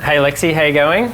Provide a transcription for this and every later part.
Hey Alexei, how you going?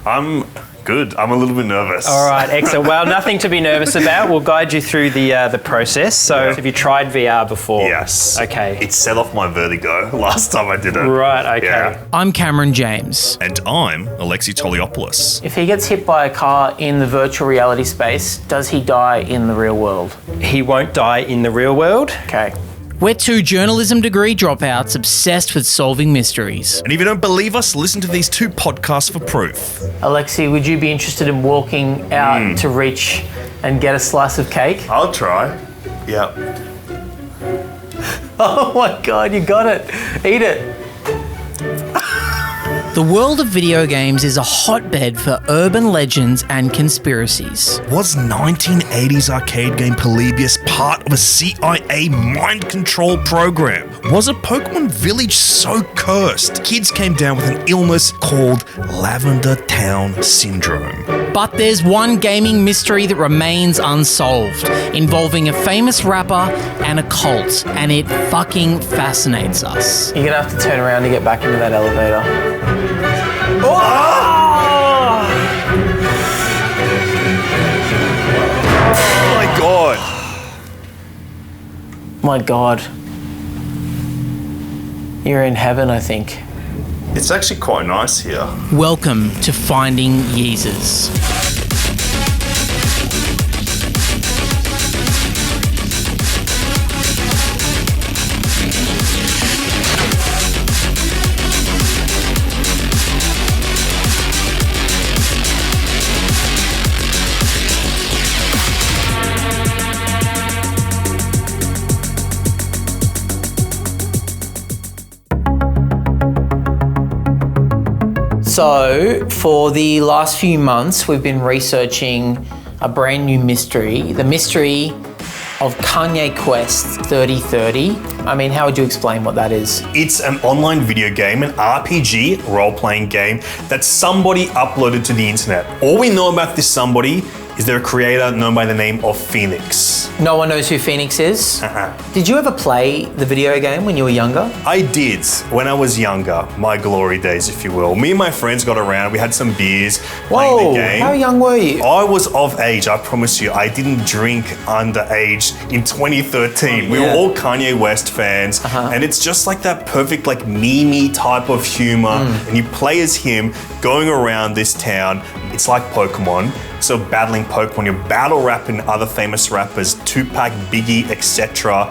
I'm good. I'm a little bit nervous. All right, excellent. Well, nothing to be nervous about. We'll guide you through the process. So, Have you tried VR before? Yes. Okay. It set off my vertigo last time I did it. Right, okay. Yeah. I'm Cameron James. And I'm Alexei Toliopoulos. If he gets hit by a car in the virtual reality space, does he die in the real world? He won't die in the real world. Okay. We're two journalism degree dropouts obsessed with solving mysteries. And if you don't believe us, listen to these two podcasts for proof. Alexei, would you be interested in walking out to reach and get a slice of cake? I'll try. Yeah. Oh my God, you got it. Eat it. The world of video games is a hotbed for urban legends and conspiracies. Was 1980s arcade game Polybius part of a CIA mind control program? Was a Pokemon village so cursed, kids came down with an illness called Lavender Town Syndrome? But there's one gaming mystery that remains unsolved, involving a famous rapper and a cult, and it fucking fascinates us. You're gonna have to turn around to get back into that elevator. Oh my God. My God. You're in heaven, I think. It's actually quite nice here. Welcome to Finding Yeezus. So, for the last few months, we've been researching a brand new mystery, the mystery of Kanye Quest 3030. I mean, how would you explain what that is? It's an online video game, an RPG role-playing game that somebody uploaded to the internet. All we know about this somebody is they're a creator known by the name of Phoenix. No one knows who Phoenix is? Did you ever play the video game when you were younger? I did, when I was younger, my glory days, if you will. Me and my friends got around, we had some beers, playing the game. How young were you? I was of age, I promise you. I didn't drink underage in 2013. We were all Kanye West fans, and it's just like that perfect, like, meme-y type of humor, and you play as him going around this town. It's like Pokemon. So battling Pokemon, you're battle rapping other famous rappers, Tupac, Biggie, etc.,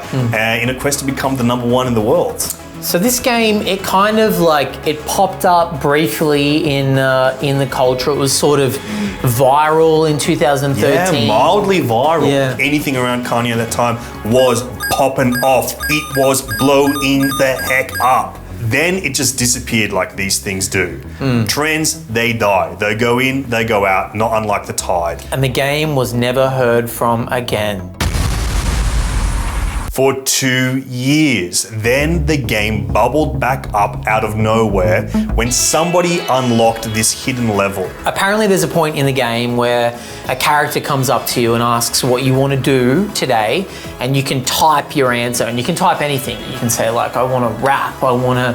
in a quest to become the #1 in the world. So this game, it kind of like, it popped up briefly in the culture. It was sort of viral in 2013. Yeah, mildly viral. Yeah. Anything around Kanye at that time was popping off. It was blowing the heck up. Then it just disappeared like these things do. Trends, they die. They go in, they go out, not unlike the tide. And the game was never heard from again. For 2 years. Then the game bubbled back up out of nowhere when somebody unlocked this hidden level. Apparently there's a point in the game where a character comes up to you and asks what you want to do today, and you can type your answer, and you can type anything. You can say like, I want to rap, I want to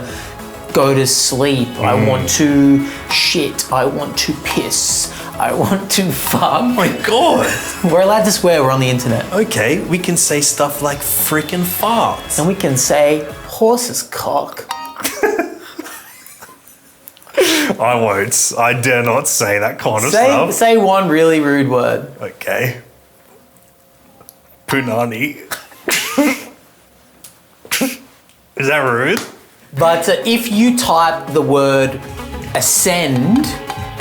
go to sleep, I want to shit, I want to piss, I want to fuck. Oh my God. We're allowed to swear, we're on the internet. Okay, we can say stuff like freaking farts. And we can say horse's cock. I won't. I dare not say that kind of stuff. Say one really rude word. Okay. Punani. Is that rude? But if you type the word ascend,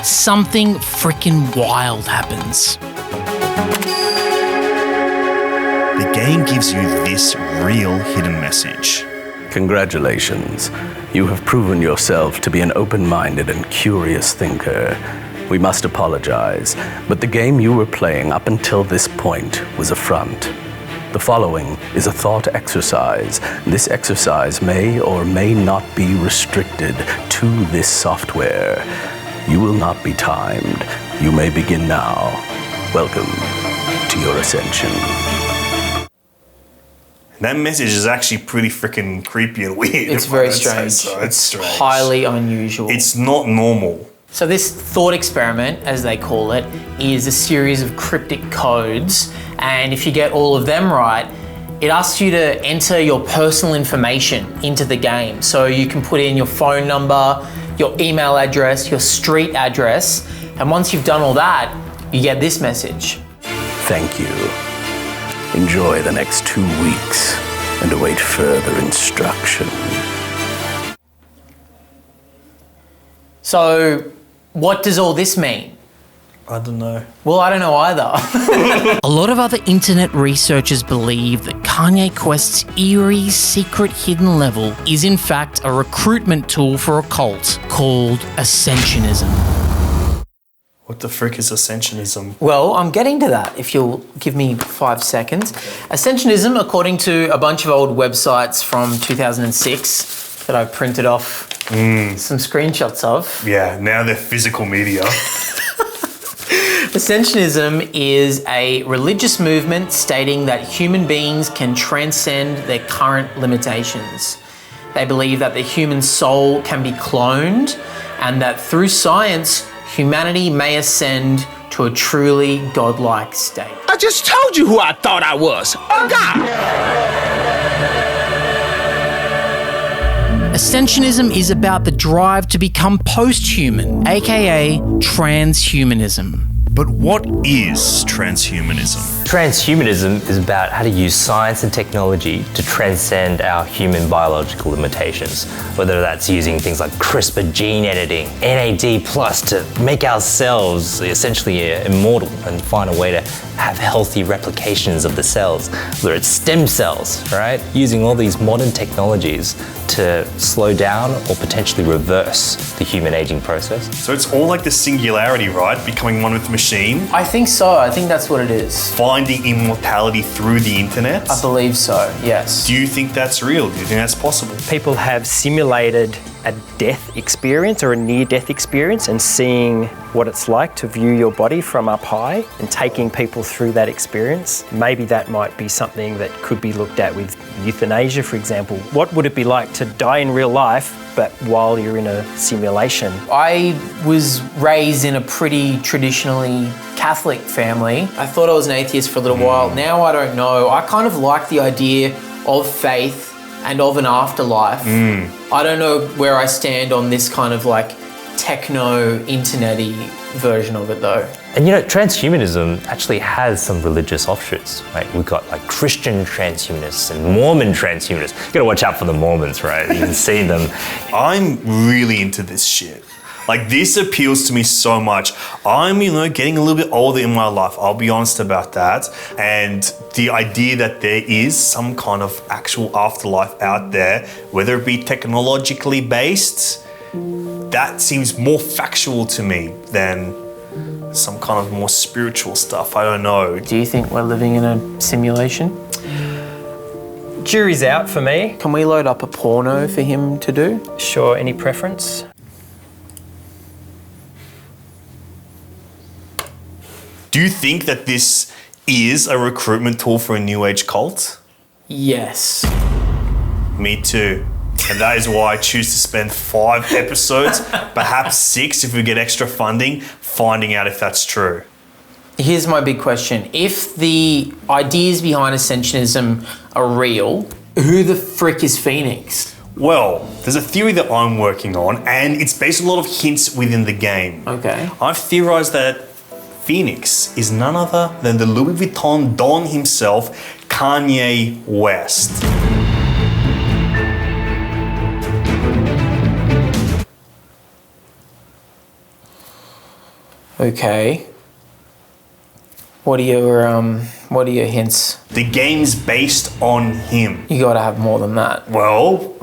Something freaking wild happens. The game gives you this real hidden message. Congratulations. You have proven yourself to be an open-minded and curious thinker. We must apologize, but the game you were playing up until this point was a front. The following is a thought exercise. This exercise may or may not be restricted to this software. You will not be timed. You may begin now. Welcome to your ascension. That message is actually pretty freaking creepy and weird. It's if I very don't say strange. so. It's strange. Highly unusual. It's not normal. So this thought experiment, as they call it, is a series of cryptic codes, and if you get all of them right, it asks you to enter your personal information into the game. So you can put in your phone number, your email address, your street address, and once you've done all that, you get this message. Thank you. Enjoy the next 2 weeks and await further instruction. So what does all this mean? I don't know. Well, I don't know either. A lot of other internet researchers believe that Kanye Quest's eerie, secret hidden level is in fact a recruitment tool for a cult called ascensionism. What the frick is ascensionism? Well, I'm getting to that if you'll give me 5 seconds. Ascensionism, according to a bunch of old websites from 2006 that I printed off some screenshots of. Yeah, now they're physical media. Ascensionism is a religious movement stating that human beings can transcend their current limitations. They believe that the human soul can be cloned and that through science, humanity may ascend to a truly godlike state. I just told you who I thought I was. A god! Ascensionism is about the drive to become post-human, aka transhumanism. But what is transhumanism? Transhumanism is about how to use science and technology to transcend our human biological limitations, whether that's using things like CRISPR gene editing, NAD+, to make ourselves essentially immortal and find a way to have healthy replications of the cells, whether it's stem cells, right? Using all these modern technologies to slow down or potentially reverse the human aging process. So it's all like the singularity, right? Becoming one with the machine. I think so. I think that's what it is. Finding immortality through the internet. I believe so, yes. Do you think that's real? Do you think that's possible? People have simulated a death experience or a near-death experience and seeing what it's like to view your body from up high and taking people through that experience. Maybe that might be something that could be looked at with euthanasia, for example. What would it be like to die in real life, but while you're in a simulation? I was raised in a pretty traditionally Catholic family. I thought I was an atheist for a little while. Now I don't know. I kind of like the idea of faith and of an afterlife. I don't know where I stand on this kind of like techno internet-y version of it though. And you know, transhumanism actually has some religious offshoots, right? We've got like Christian transhumanists and Mormon transhumanists. You gotta watch out for the Mormons, right? You can see them. I'm really into this shit. Like, this appeals to me so much. I'm, getting a little bit older in my life. I'll be honest about that. And the idea that there is some kind of actual afterlife out there, whether it be technologically based, that seems more factual to me than some kind of more spiritual stuff. I don't know. Do you think we're living in a simulation? Jury's out for me. Can we load up a porno for him to do? Sure, any preference? Do you think that this is a recruitment tool for a new age cult? Yes. Me too. And that is why I choose to spend 5 episodes, perhaps 6 if we get extra funding, finding out if that's true. Here's my big question. If the ideas behind ascensionism are real, who the frick is Phoenix? Well, there's a theory that I'm working on, and it's based on a lot of hints within the game. Okay. I've theorized that Phoenix is none other than the Louis Vuitton Don himself, Kanye West. Okay. What are your hints? The game's based on him. You gotta have more than that. Well,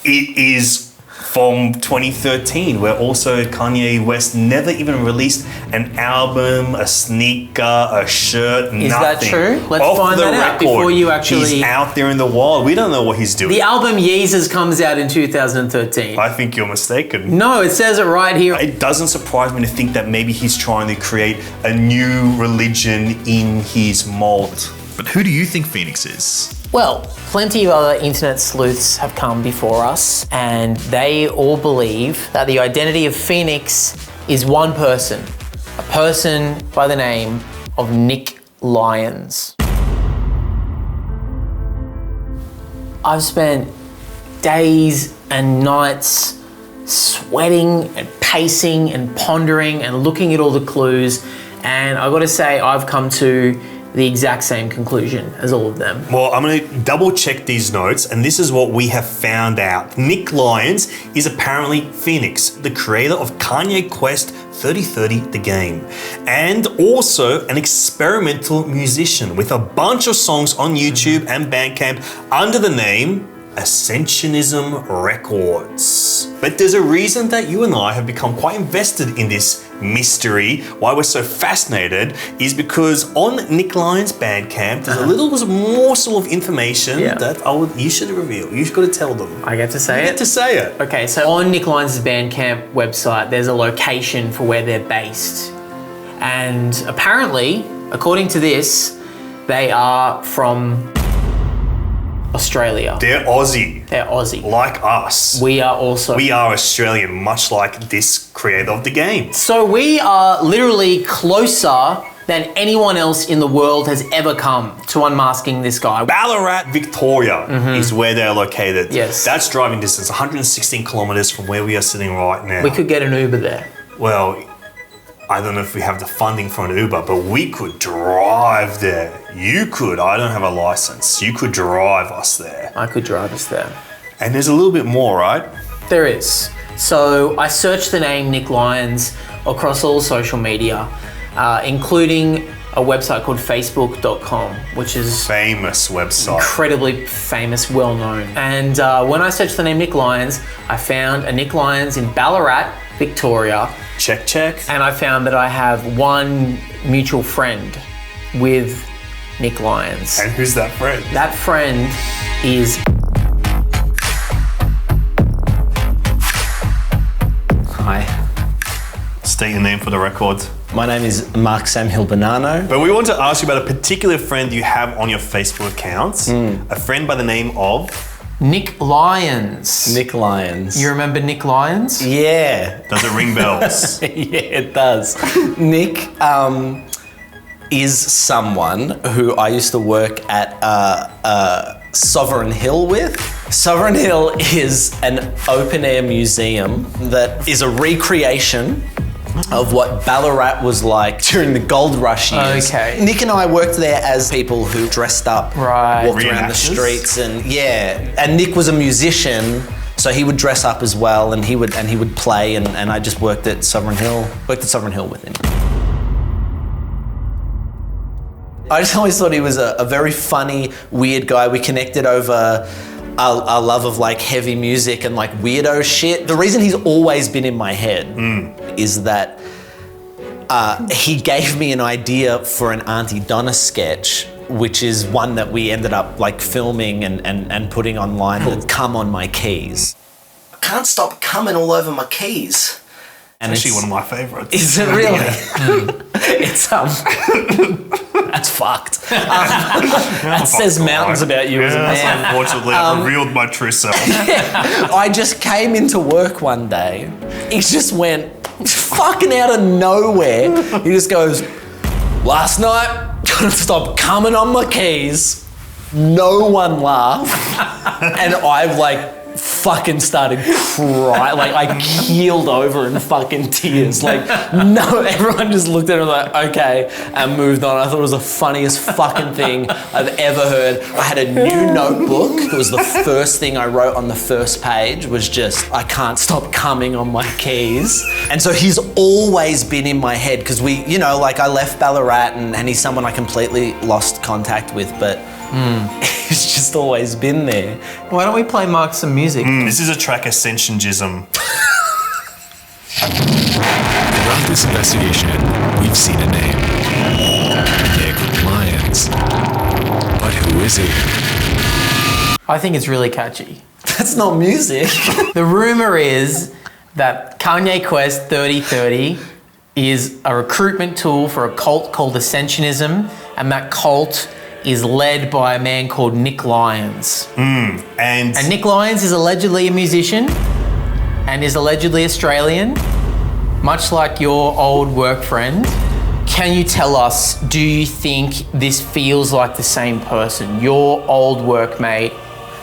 it is from 2013, where also Kanye West never even released an album, a sneaker, a shirt, nothing. Is that true? Let's Off find the that out record, before you actually... He's out there in the wild. We don't know what he's doing. The album Yeezus comes out in 2013. I think you're mistaken. No, it says it right here. It doesn't surprise me to think that maybe he's trying to create a new religion in his mold. But who do you think Phoenix is? Well, plenty of other internet sleuths have come before us, and they all believe that the identity of Phoenix is one person, a person by the name of Nick Lyons. I've spent days and nights sweating and pacing and pondering and looking at all the clues, and I've got to say I've come to the exact same conclusion as all of them. Well, I'm going to double check these notes, and this is what we have found out. Nick Lyons is apparently Phoenix, the creator of Kanye Quest 3030 The Game, and also an experimental musician with a bunch of songs on YouTube and Bandcamp under the name Ascensionism Records. But there's a reason that you and I have become quite invested in this mystery. Why we're so fascinated is because on Nick Lyons' Bandcamp, there's a little morsel of information that you should reveal. You've got to tell them. I get to say it? You get to say it. Okay, so on Nick Lyons' Bandcamp website, there's a location for where they're based. And apparently, according to this, they are from Australia. They're Aussie. They're Aussie. Like us. We are also. We are Australian, much like this creator of the game. So we are literally closer than anyone else in the world has ever come to unmasking this guy. Ballarat, Victoria is where they're located. Yes. That's driving distance, 116 kilometers from where we are sitting right now. We could get an Uber there. Well, I don't know if we have the funding for an Uber, but we could drive there. You could. I don't have a license. You could drive us there. I could drive us there. And there's a little bit more, right? There is. So I searched the name Nick Lyons across all social media, including a website called facebook.com, which is famous website. Incredibly famous, well known. And when I searched the name Nick Lyons, I found a Nick Lyons in Ballarat, Victoria. Check, check. And I found that I have one mutual friend with Nick Lyons. And who's that friend? That friend is... Hi. State your name for the record. My name is Mark Samuel Bonanno. But we want to ask you about a particular friend you have on your Facebook accounts. A friend by the name of... Nick Lyons. Nick Lyons. You remember Nick Lyons? Yeah. Does it ring bells? Yeah, it does. Nick is someone who I used to work at Sovereign Hill with. Sovereign Hill is an open-air museum that is a recreation of what Ballarat was like during the gold rush years. Okay. Nick and I worked there as people who dressed up, walked around the streets, and and Nick was a musician, so he would dress up as well, and he would play, and I just worked at Sovereign Hill with him. I just always thought he was a very funny, weird guy. We connected over our love of like heavy music and like weirdo shit. The reason he's always been in my head is that he gave me an idea for an Aunty Donna sketch, which is one that we ended up like filming and putting online called Come on My Keys. I can't stop coming all over my keys. And actually one of my favorites. Is it really? It's that's fucked. That says mountains about you as a man. Unfortunately, I've revealed my true self. I just came into work one day. He just went fucking out of nowhere. He just goes, last night, couldn't stop coming on my keys. No one laughed. And I like fucking started crying. Like I keeled over in fucking tears. Like no, everyone just looked at it like, okay, and moved on. I thought it was the funniest fucking thing I've ever heard. I had a new notebook. It was the first thing I wrote on the first page was just, I can't stop coming on my keys. And so he's always been in my head because we, you know, like I left Ballarat and he's someone I completely lost contact with, but he's just always been there. Why don't we play Mark some music? This is a track, Ascensionism. Throughout this investigation, we've seen a name. Nick Lyons. But who is he? I think it's really catchy. That's not music. The rumor is that Kanye Quest 3030 is a recruitment tool for a cult called Ascensionism, and that cult is led by a man called Nick Lyons. And Nick Lyons is allegedly a musician and is allegedly Australian, much like your old work friend. Can you tell us, do you think this feels like the same person? Your old workmate,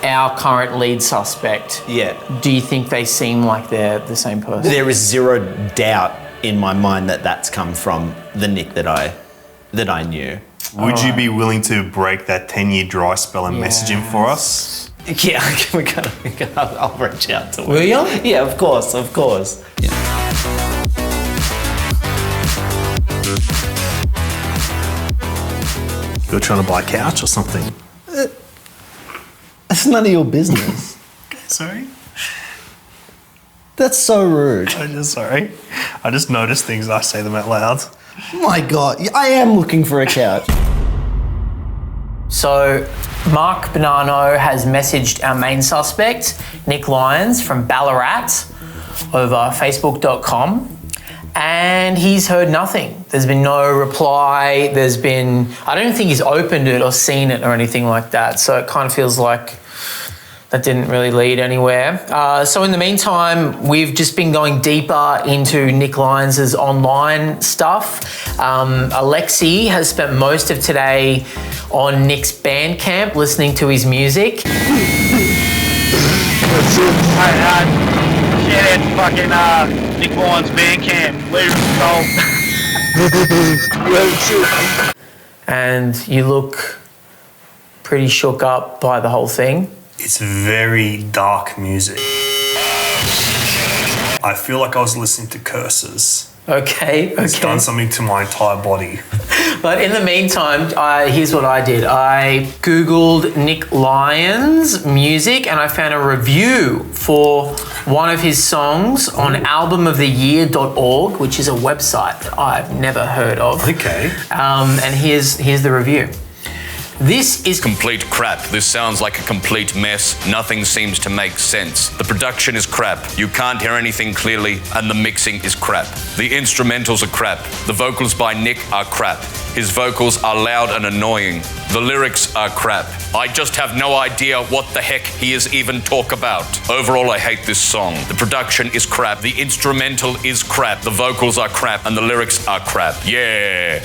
our current lead suspect. Yeah. Do you think they seem like they're the same person? There is zero doubt in my mind that that's come from the Nick that I knew. would you be willing to break that 10-year dry spell and message him for us? Yeah, I'll reach out to him. Will you? Yeah, of course. Yeah. You're trying to buy a couch or something? That's none of your business. Sorry? That's so rude. Sorry. I just notice things and I say them out loud. My God, I am looking for a couch. So, Mark Bonanno has messaged our main suspect, Nick Lyons from Ballarat, over facebook.com, and he's heard nothing. There's been no reply. I don't think he's opened it or seen it or anything like that. So it kind of feels like that didn't really lead anywhere. So in the meantime, we've just been going deeper into Nick Lyons' online stuff. Alexei has spent most of today on Nick's Bandcamp listening to his music. Shit, it's fucking Nick Lyons Bandcamp. Where's the And you look pretty shook up by the whole thing. It's very dark music. I feel like I was listening to curses. Okay. It's done something to my entire body. But in the meantime, here's what I did. I Googled Nick Lyons music and I found a review for one of his songs on albumoftheyear.org, which is a website that I've never heard of. Okay. And here's the review. This is complete crap. This sounds like a complete mess. Nothing seems to make sense. The production is crap. You can't hear anything clearly, and the mixing is crap. The instrumentals are crap. The vocals by Nick are crap. His vocals are loud and annoying. The lyrics are crap. I just have no idea what the heck he is even talk about. Overall, I hate this song. The production is crap. The instrumental is crap. The vocals are crap, and the lyrics are crap. Yeah.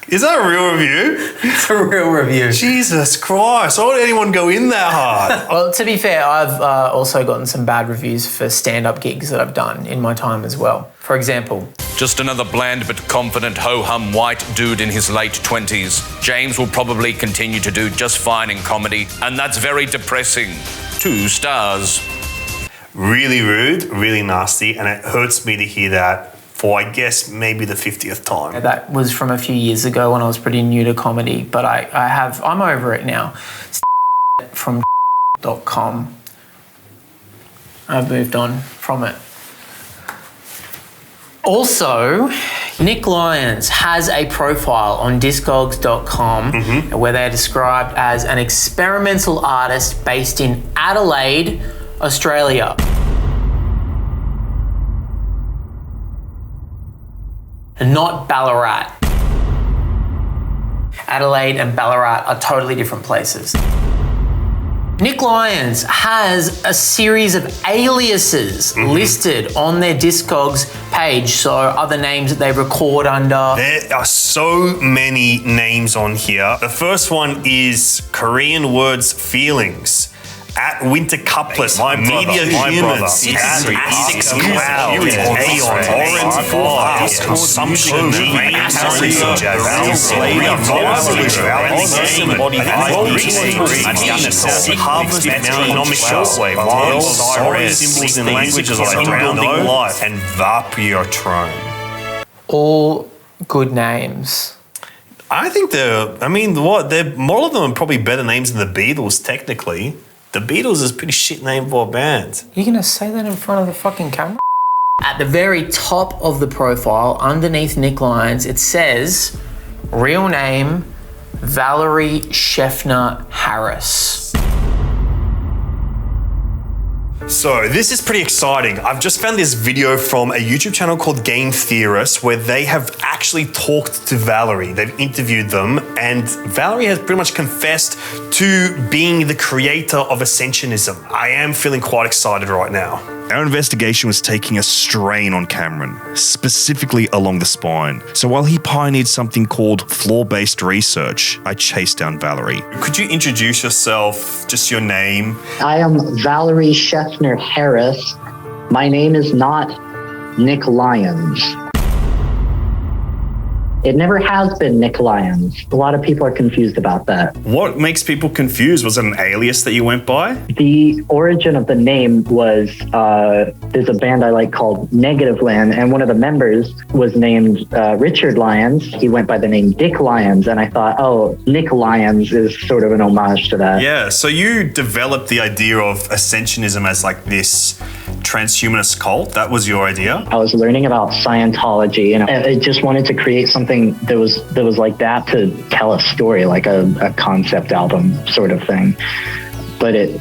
Is that a real review? It's a real review. Jesus Christ, why would anyone go in that hard? Well, to be fair, I've also gotten some bad reviews for stand-up gigs that I've done in my time as well. For example, just another bland but confident ho-hum white dude in his late 20s. James will probably continue to do just fine in comedy, and that's very depressing. 2 stars. Really rude, really nasty, and it hurts me to hear that for, I guess, maybe the 50th time. That was from a few years ago when I was pretty new to comedy, but I'm over it now. From .com. I've moved on from it. Also, Nick Lyons has a profile on discogs.com where they're described as an experimental artist based in Adelaide, Australia. Not Ballarat. Adelaide and Ballarat are totally different places. Nick Lyons has a series of aliases listed on their Discogs page, so other names that they record under. There are so many names on here. The first one is Korean Words Feelings. At Winter Couplet, my Vidya Humans, at Six Cloud, Aeon, Orange Fly, Consumption, Harvest Economic Shortwave, Wild Sorry Symbols in Languages like Grounding Life, and Vapiotron. All good names. I think more of them are probably better names than the Beatles, technically. The Beatles is a pretty shit name for a band. You're gonna say that in front of the fucking camera? At the very top of the profile, underneath Nick Lyons, it says, real name, Valerie Sheffner Harris. So this is pretty exciting. I've just found this video from a YouTube channel called Game Theorists where they have actually talked to Valerie. They've interviewed them And Valerie has pretty much confessed to being the creator of ascensionism. I am feeling quite excited right now. Our investigation was taking a strain on Cameron, specifically along the spine. So while he pioneered something called floor-based research, I chased down Valerie. Could you introduce yourself, just your name? I am Valerie Scheffner Harris. My name is not Nick Lyons. It never has been Nick Lyons. A lot of people are confused about that. What makes people confused? Was it an alias that you went by? The origin of the name was, there's a band I like called Negative Land, and one of the members was named Richard Lyons. He went by the name Dick Lyons, and I thought, oh, Nick Lyons is sort of an homage to that. Yeah, so you developed the idea of ascensionism as like this transhumanist cult. That was your idea? I was learning about Scientology, and I just wanted to create something that was like that to tell a story, like a concept album sort of thing. But it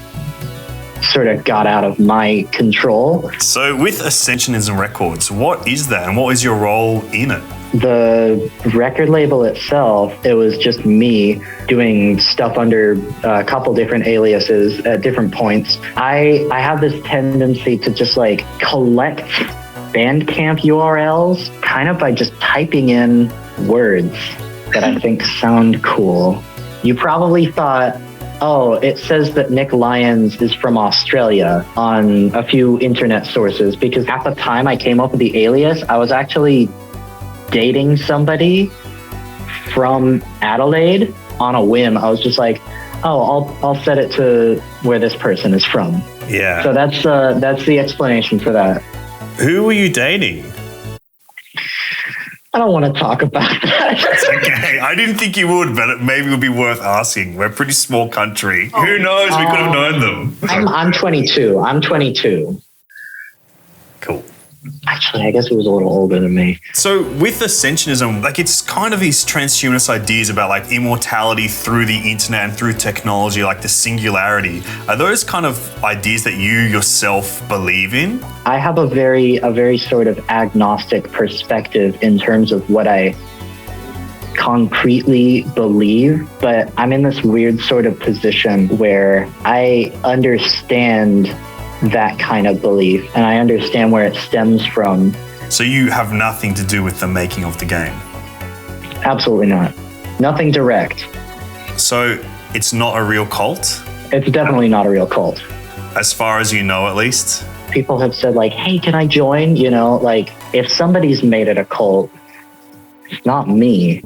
sort of got out of my control. So with Ascensionism Records, what is that and what is your role in it? The record label itself, it was just me doing stuff under a couple different aliases at different points. I have this tendency to just like collect Bandcamp URLs kind of by just typing in words that I think sound cool. You probably thought, oh, it says that Nick Lyons is from Australia on a few internet sources, because at the time I came up with the alias, I was actually dating somebody from Adelaide on a whim. I was just like, oh, I'll set it to where this person is from. Yeah. So that's the explanation for that. Who were you dating? I don't want to talk about that. That's okay. I didn't think you would, but maybe it would be worth asking. We're a pretty small country. Who knows? We could have known them. I'm 22. I'm 22. Cool. Actually, I guess he was a little older than me. So with Ascensionism, like it's kind of these transhumanist ideas about like immortality through the internet and through technology, like the singularity. Are those kind of ideas that you yourself believe in? I have a very sort of agnostic perspective in terms of what I concretely believe, but I'm in this weird sort of position where I understand that kind of belief, and I understand where it stems from. So you have nothing to do with the making of the game? Absolutely not. Nothing direct. So it's not a real cult? It's definitely not a real cult. As far as you know, at least? People have said like, hey, can I join? You know, like if somebody's made it a cult, it's not me.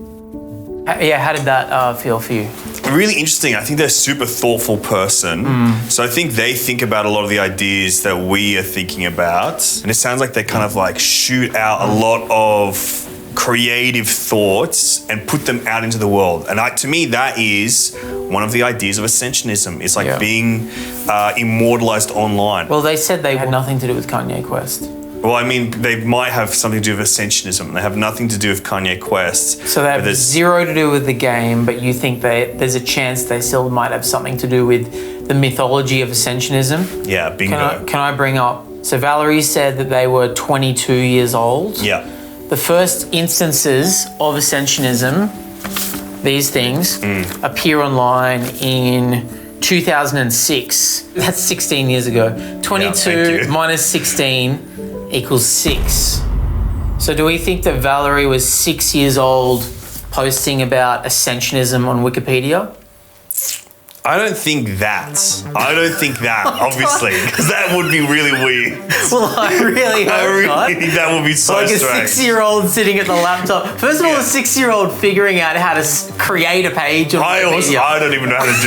Yeah, how did that feel for you? Really interesting. I think they're a super thoughtful person. So I think they think about a lot of the ideas that we are thinking about. And it sounds like they kind of like shoot out a lot of creative thoughts and put them out into the world. And to me, that is one of the ideas of Ascensionism. It's like being immortalized online. Well, they said they had nothing to do with Kanye Quest. Well, I mean, they might have something to do with Ascensionism. They have nothing to do with Kanye Quest. So they have zero to do with the game, but you think there's a chance they still might have something to do with the mythology of Ascensionism? Yeah, bingo. Can I bring up... So Valerie said that they were 22 years old. Yeah. The first instances of Ascensionism, these things, appear online in 2006. That's 16 years ago. 22 minus 16 equals 6. So do we think that Valerie was 6 years old posting about Ascensionism on Wikipedia? I don't think that, obviously, because that would be really weird. Well, I really hope not. Think that would be so like strange. A 6-year-old sitting at the laptop. First of all, a 6-year-old figuring out how to create a page on Wikipedia. I don't even know how to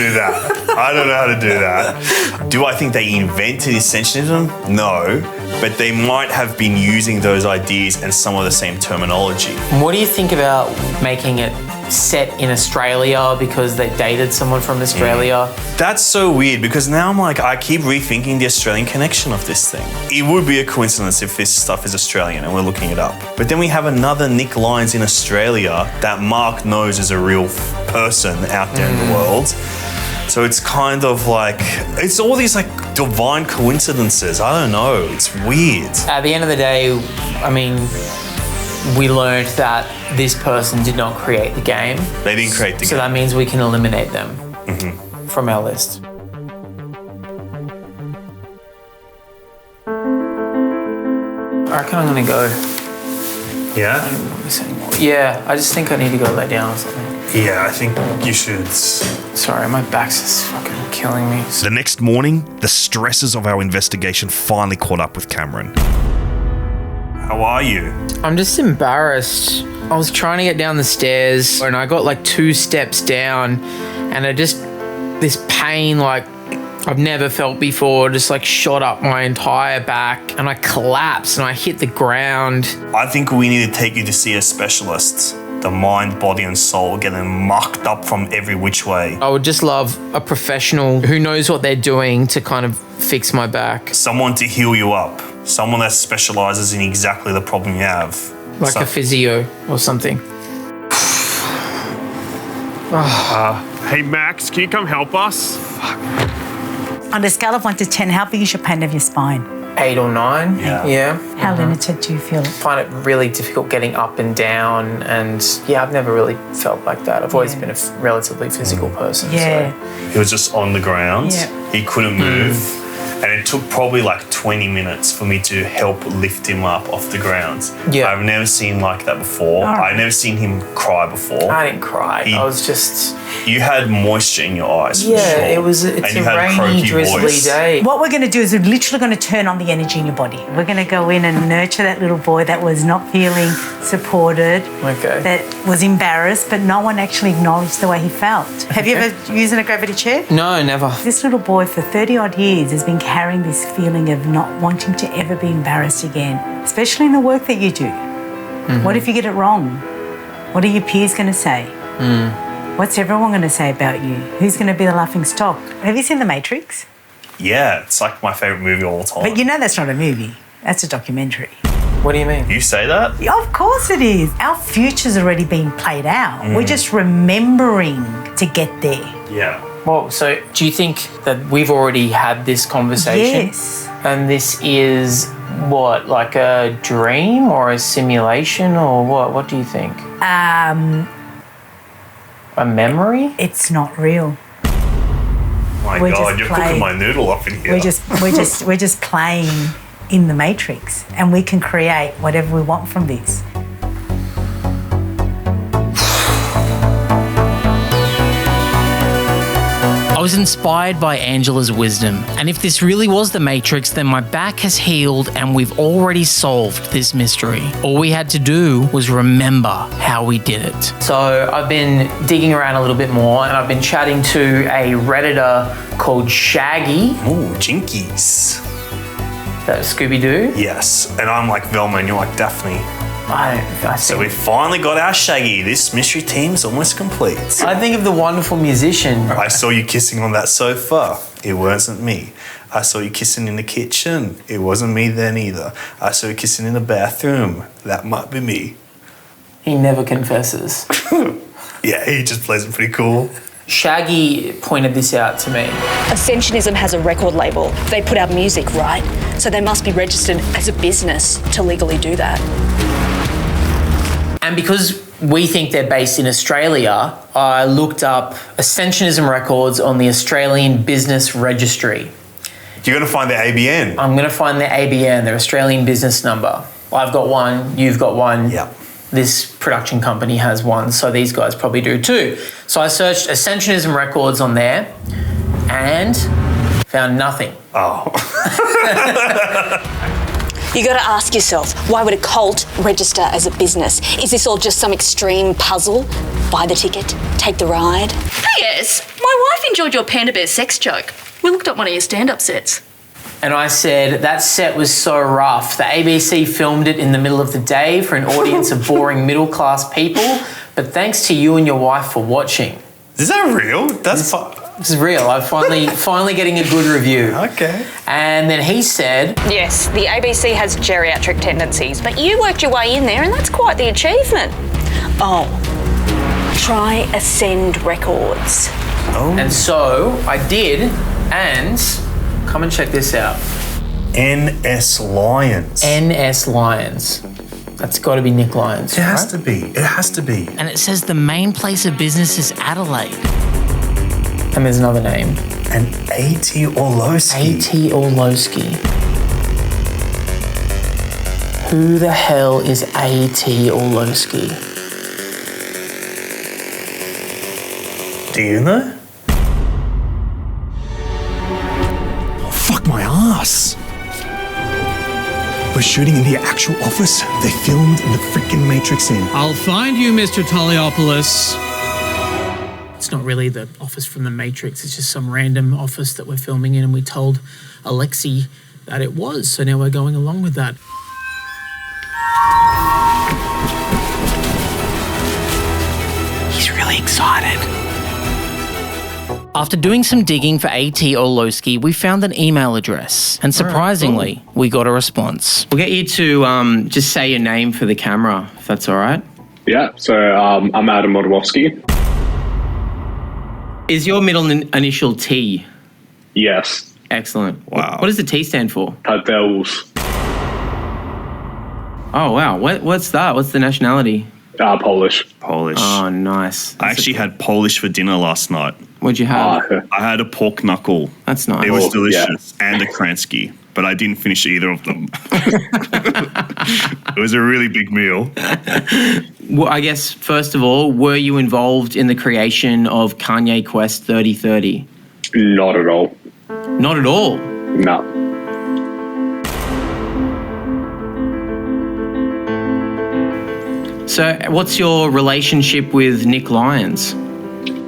do that. Do I think they invented Ascensionism? No. But they might have been using those ideas and some of the same terminology. What do you think about making it set in Australia because they dated someone from Australia? That's so weird because now I'm like, I keep rethinking the Australian connection of this thing. It would be a coincidence if this stuff is Australian and we're looking it up. But then we have another Nick Lyons in Australia that Mark knows is a real person out there in the world. So it's kind of like, it's all these like divine coincidences. I don't know. It's weird. At the end of the day, I mean, we learned that this person did not create the game. They didn't create the game. So that means we can eliminate them from our list. I reckon I'm gonna go. Yeah? I don't want this anymore. Yeah, I just think I need to go lay down or something. Yeah, I think you should. Sorry, my back's just fucking killing me. The next morning, the stresses of our investigation finally caught up with Cameron. How are you? I'm just embarrassed. I was trying to get down the stairs and I got like 2 steps down and this pain like I've never felt before just like shot up my entire back and I collapsed and I hit the ground. I think we need to take you to see a specialist. The mind, body and soul getting mucked up from every which way. I would just love a professional who knows what they're doing to kind of fix my back. Someone to heal you up. Someone that specializes in exactly the problem you have. Like a physio or something. Hey Max, can you come help us? On a scale of 1 to 10, how big is your pain of your spine? 8 or 9. Yeah. How limited do you feel? I find it really difficult getting up and down, and yeah, I've never really felt like that. I've always been a relatively physical person. Yeah. So. He was just on the ground. Yeah. He couldn't move. And it took probably like 20 minutes for me to help lift him up off the ground. Yeah. I've never seen like that before. I've never seen him cry before. I didn't cry. I was just... You had moisture in your eyes. Yeah, for sure. it's and you a had rainy, croaky drizzly voice. day. What we're going to do is we're literally going to turn on the energy in your body. We're going to go in and nurture that little boy that was not feeling supported, that was embarrassed, but no one actually acknowledged the way he felt. Have you ever used a gravity chair? No, never. This little boy for 30 odd years has been carrying this feeling of not wanting to ever be embarrassed again, especially in the work that you do. What if you get it wrong? What are your peers going to say? What's everyone going to say about you? Who's going to be the laughing stock? Have you seen The Matrix? Yeah, it's like my favourite movie of all time. But you know that's not a movie. That's a documentary. What do you mean? You say that? Of course it is. Our future's already been played out. We're just remembering to get there. Yeah. Well, so do you think that we've already had this conversation? Yes. And this is what, like a dream or a simulation or what? What do you think? A memory? It's not real. My We're God, just you're playing. cooking my noodle up in here. We're just playing in the Matrix, and we can create whatever we want from this. I was inspired by Angela's wisdom, and if this really was the Matrix, then my back has healed and we've already solved this mystery. All we had to do was remember how we did it. So I've been digging around a little bit more and I've been chatting to a Redditor called Shaggy. Ooh, Jinkies. That Scooby-Doo? Yes, and I'm like Velma and you're like Daphne. So we finally got our Shaggy. This mystery team's almost complete. I think of the wonderful musician. I saw you kissing on that sofa. It wasn't me. I saw you kissing in the kitchen. It wasn't me then either. I saw you kissing in the bathroom. That might be me. He never confesses. Yeah, he just plays it pretty cool. Shaggy pointed this out to me. Ascensionism has a record label. They put out music, right? So they must be registered as a business to legally do that. And because we think they're based in Australia, I looked up Ascensionism records on the Australian Business Registry. You're going to find their ABN? I'm going to find their ABN, their Australian business number. I've got one, you've got one. Yeah. This production company has one, so these guys probably do too. So I searched Ascensionism records on there and found nothing. Oh. You got to ask yourself, why would a cult register as a business? Is this all just some extreme puzzle? Buy the ticket, take the ride. P.S. My wife enjoyed your Panda Bear sex joke. We looked up one of your stand-up sets. And I said, that set was so rough. The ABC filmed it in the middle of the day for an audience of boring middle-class people, but thanks to you and your wife for watching. Is that real? This is real. I'm finally getting a good review. Okay. And then he said... Yes, the ABC has geriatric tendencies, but you worked your way in there and that's quite the achievement. Oh, try Ascend Records. Oh. And so I did, and come and check this out. NS Lyons. NS Lyons. That's got to be Nick Lyons. It has to be. It has to be. And it says the main place of business is Adelaide. And there's another name. And A.T. Orlowski. A.T. Orlowski. Who the hell is A.T. Orlowski? Do you know? Oh, fuck my ass. We're shooting in the actual office they filmed in the freaking Matrix in. I'll find you, Mr. Toliopoulos. It's not really the office from the Matrix. It's just some random office that we're filming in, and we told Alexei that it was. So now we're going along with that. He's really excited. After doing some digging for A.T. Orlowski, we found an email address. And surprisingly, we got a response. We'll get you to just say your name for the camera, if that's all right. Yeah, so I'm Adam Modowski. Is your middle initial T? Yes. Excellent. Wow. What does the T stand for? Tadels. Oh, wow. What's that? What's the nationality? Polish. Polish. Oh, nice. I actually had Polish for dinner last night. What'd you have? I had a pork knuckle. That's nice. It was delicious. Yeah. And a Kransky, but I didn't finish either of them. It was a really big meal. Well, I guess, first of all, were you involved in the creation of Kanye Quest 3030? Not at all. Not at all? No. So what's your relationship with Nick Lyons?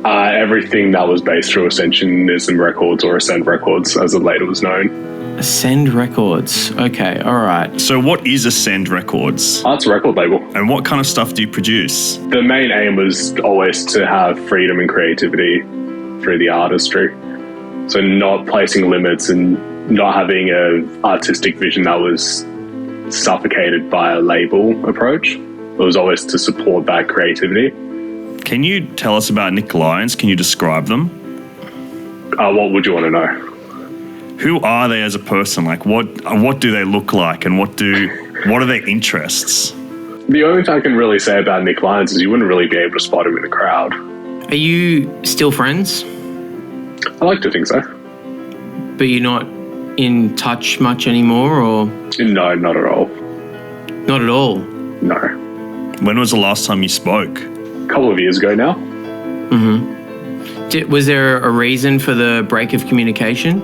Everything that was based through Ascensionism Records, or Ascend Records, as it later was known. Ascend Records. Okay, all right. So what is Ascend Records? It's a record label. And what kind of stuff do you produce? The main aim was always to have freedom and creativity through the artistry. So not placing limits and not having an artistic vision that was suffocated by a label approach. It was always to support that creativity. Can you tell us about Nick Lyons? Can you describe them? What would you want to know? Who are they as a person? Like, what do they look like, and what are their interests? The only thing I can really say about Nick Lyons is you wouldn't really be able to spot him in a crowd. Are you still friends? I like to think so. But you're not in touch much anymore, or? No, not at all. Not at all? No. When was the last time you spoke? A couple of years ago now. Mm-hmm. Was there a reason for the break of communication?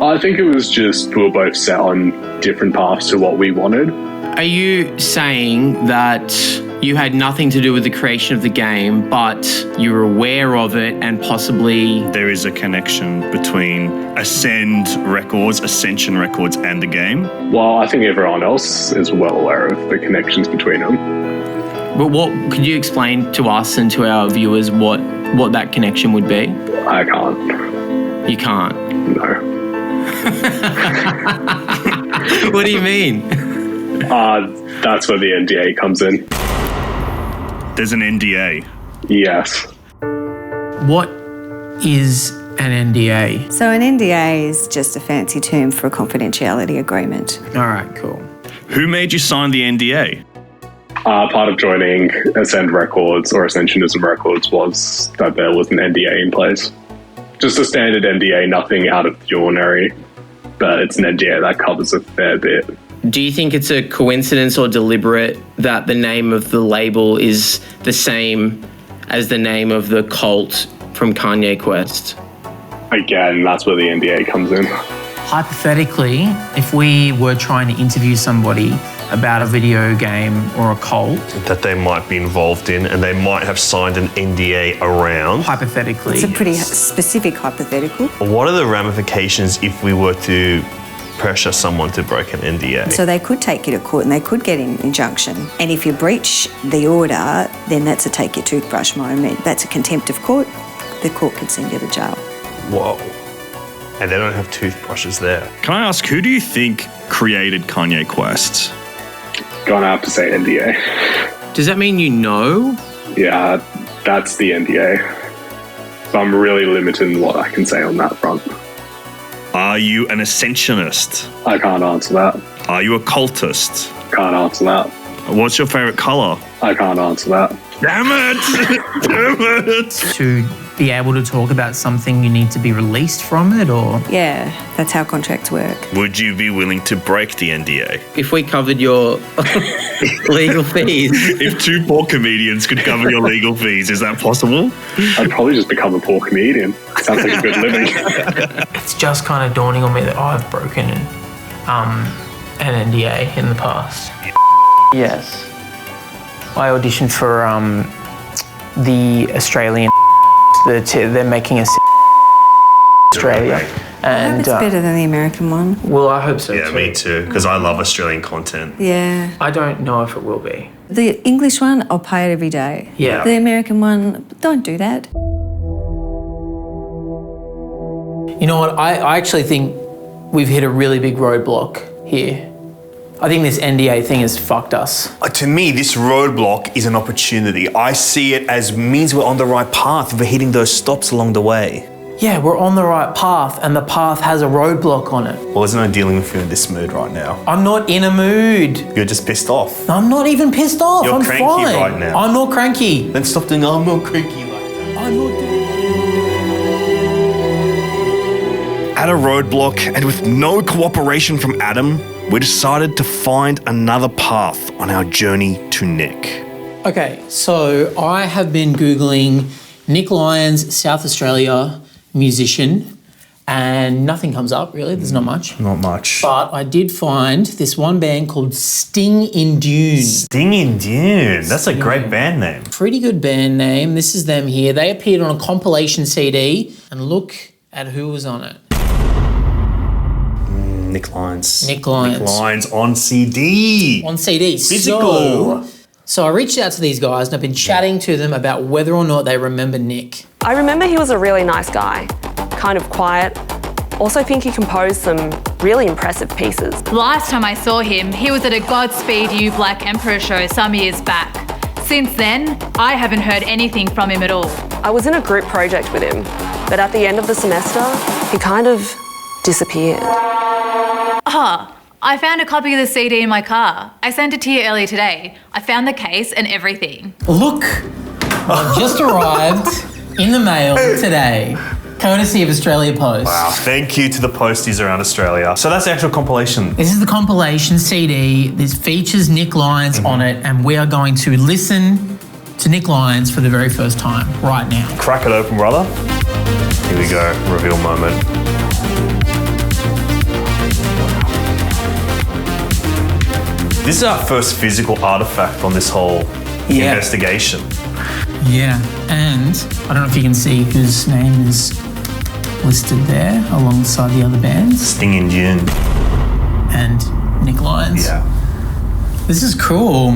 I think it was just we were both set on different paths to what we wanted. Are you saying that you had nothing to do with the creation of the game, but you were aware of it and possibly... There is a connection between Ascend Records, Ascension Records, and the game? Well, I think everyone else is well aware of the connections between them. But could you explain to us and to our viewers what that connection would be? I can't. You can't? No. What do you mean? That's where the NDA comes in. There's an NDA? Yes. What is an NDA? So an NDA is just a fancy term for a confidentiality agreement. All right, cool. Who made you sign the NDA? Part of joining Ascend Records or Ascensionism Records was that there was an NDA in place. Just a standard NDA, nothing out of the ordinary, but it's an NDA that covers a fair bit. Do you think it's a coincidence or deliberate that the name of the label is the same as the name of the cult from Kanye Quest? Again, that's where the NDA comes in. Hypothetically, if we were trying to interview somebody about a video game or a cult that they might be involved in and they might have signed an NDA around. Hypothetically. It's a pretty specific hypothetical. What are the ramifications if we were to pressure someone to break an NDA? So they could take you to court and they could get an injunction. And if you breach the order, then that's a take your toothbrush moment. That's a contempt of court. The court could send you to jail. Whoa. And they don't have toothbrushes there. Can I ask, who do you think created Kanye Quest? Gonna have to say NDA. Does that mean you know? Yeah, that's the NDA. So I'm really limited in what I can say on that front. Are you an ascensionist? I can't answer that. Are you a cultist? Can't answer that. What's your favourite colour? I can't answer that. Damn it! Damn it! To be able to talk about something, you need to be released from it, or? Yeah, that's how contracts work. Would you be willing to break the NDA? If we covered your legal fees. If 2 poor comedians could cover your legal fees, is that possible? I'd probably just become a poor comedian. Sounds like a good living. It's just kind of dawning on me that I've broken an NDA in the past. Yes. I auditioned for the Australian. They're making a Australia. And It's better than the American one. Well, I hope so. Yeah, too. me too, because I love Australian content. Yeah. I don't know if it will be. The English one, I'll pay it every day. Yeah. The American one, don't do that. You know what? I actually think we've hit a really big roadblock here. I think this NDA thing has fucked us. To me, this roadblock is an opportunity. I see it as means we're on the right path. We're hitting those stops along the way. Yeah, we're on the right path and the path has a roadblock on it. Well, there's no dealing with you in this mood right now. I'm not in a mood. You're just pissed off. I'm not even pissed off. You're I'm cranky fine. right now. I'm not cranky. Then stop doing I'm not cranky like that. I'm not doing At a roadblock and with no cooperation from Adam, we decided to find another path on our journey to Nick. Okay, so I have been Googling Nick Lyons, South Australia musician, and nothing comes up really. There's not much. Not much. But I did find this one band called Sting in Dune. Sting in Dune. That's a great band name. Pretty good band name. This is them here. They appeared on a compilation CD, and look at who was on it. Nick Lyons. Nick Lyons. Nick Lyons on CD. On CD. Physical. So I reached out to these guys and I've been chatting to them about whether or not they remember Nick. I remember he was a really nice guy, kind of quiet. Also think he composed some really impressive pieces. Last time I saw him, he was at a Godspeed You Black Emperor show some years back. Since then, I haven't heard anything from him at all. I was in a group project with him, but at the end of the semester, he kind of disappeared. I found a copy of the CD in my car. I sent it to you earlier today. I found the case and everything. Look, I've just arrived in the mail today, courtesy of Australia Post. Wow, thank you to the posties around Australia. So that's the actual compilation. This is the compilation CD. This features Nick Lyons on it, and we are going to listen to Nick Lyons for the very first time right now. Crack it open, brother. Here we go, reveal moment. This is our first physical artifact on this whole investigation. Yeah, and I don't know if you can see whose name is listed there alongside the other bands. Sting in Dune. And Nick Lyons. Yeah. This is cool.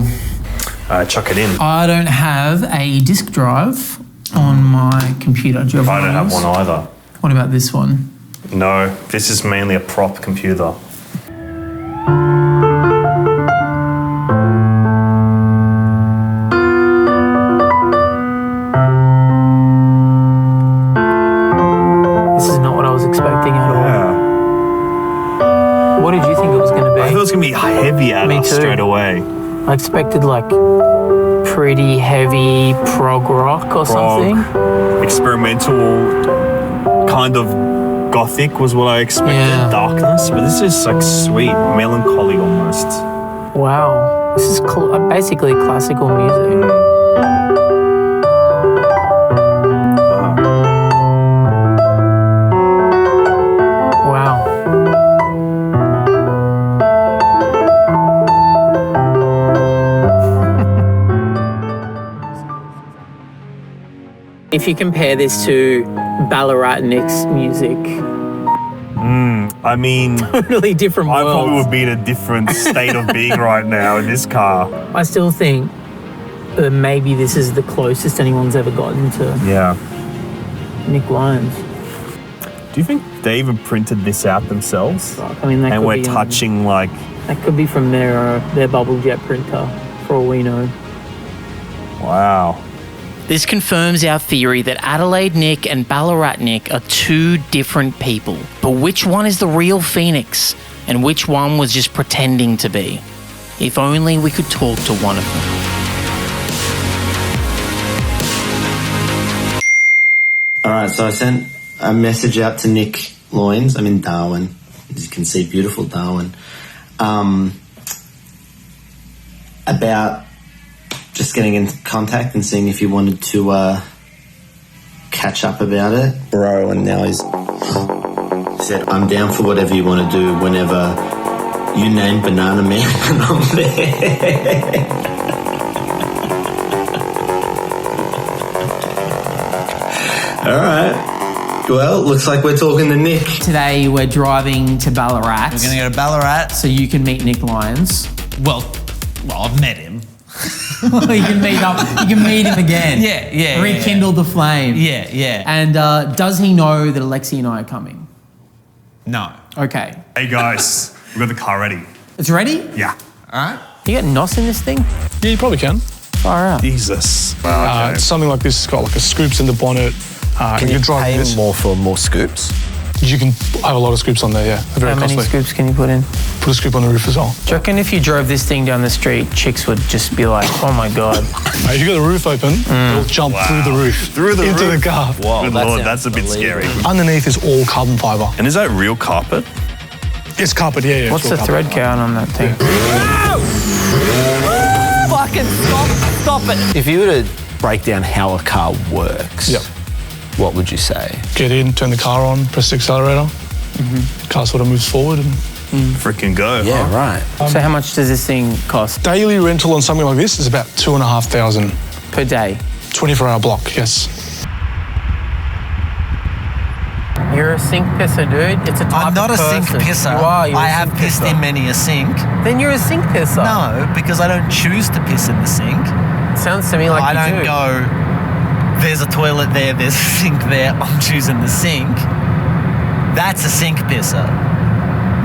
Chuck it in. I don't have a disk drive on my computer. Do you have I don't have one either. What about this one? No, this is mainly a prop computer. This is not what I was expecting at all. What did you think it was going to be? I thought it was going to be heavy at us straight away. I expected like pretty heavy prog rock or something. Experimental, kind of gothic was what I expected. Yeah. Darkness, but this is like sweet, melancholy almost. Wow, this is basically classical music. Wow. If you compare this to Ballarat Nick's music, I mean, totally different I worlds. probably would be in a different state of being right now in this car. I still think that maybe this is the closest anyone's ever gotten to Yeah. Nick Lyons. Do you think they even printed this out themselves? I mean, that and could we're be, touching like... That could be from their bubble jet printer, for all we know. Wow. This confirms our theory that Adelaide Nick and Ballarat Nick are two different people. But which one is the real Phoenix and which one was just pretending to be? If only we could talk to one of them. All right, so I sent a message out to Nick Lyons. I'm in Darwin, as you can see, beautiful Darwin, about just getting in contact and seeing if he wanted to catch up about it. Bro, and now he said, I'm down for whatever you want to do whenever you name Banana Man and I'm there. All right. Well, looks like we're talking to Nick. Today we're driving to Ballarat. We're going to go to Ballarat. So you can meet Nick Lyons. Well, I've met him. You can meet him again. Yeah. Rekindle the flame. Yeah. And does he know that Alexei and I are coming? No. Okay. Hey guys, we've got the car ready. It's ready? Yeah. All right. You got NOS in this thing? Yeah, you probably can. Far out. Jesus. Something like this has got like a scoops in the bonnet. Can you pay more for more scoops? You can have a lot of scoops on there, yeah. They're very How many costly. scoops can you put in? Put a scoop on the roof as well. Do you reckon if you drove this thing down the street, chicks would just be like, oh my God. If you got the roof open, it'll jump through the roof. Into the car. Whoa, good Lord, that's a bit scary. Underneath is all carbon fibre. And is that real carpet? It's carpet, yeah. What's the thread count on that thing? Fucking stop it. If you were to break down how a car works, what would you say? Get in, turn the car on, press the accelerator. Car sort of moves forward and freaking go. Yeah, right. So how much does this thing cost? Daily rental on something like this is about 2,500 per day. 24-hour block, yes. You're a sink pisser, dude. It's a type I'm not of a sink person. pisser. You are. I have pissed in many a sink. Then you're a sink pisser. No, because I don't choose to piss in the sink. Sounds to me like I you don't do. go, there's a toilet there, there's a sink there, I'm choosing the sink. That's a sink pisser.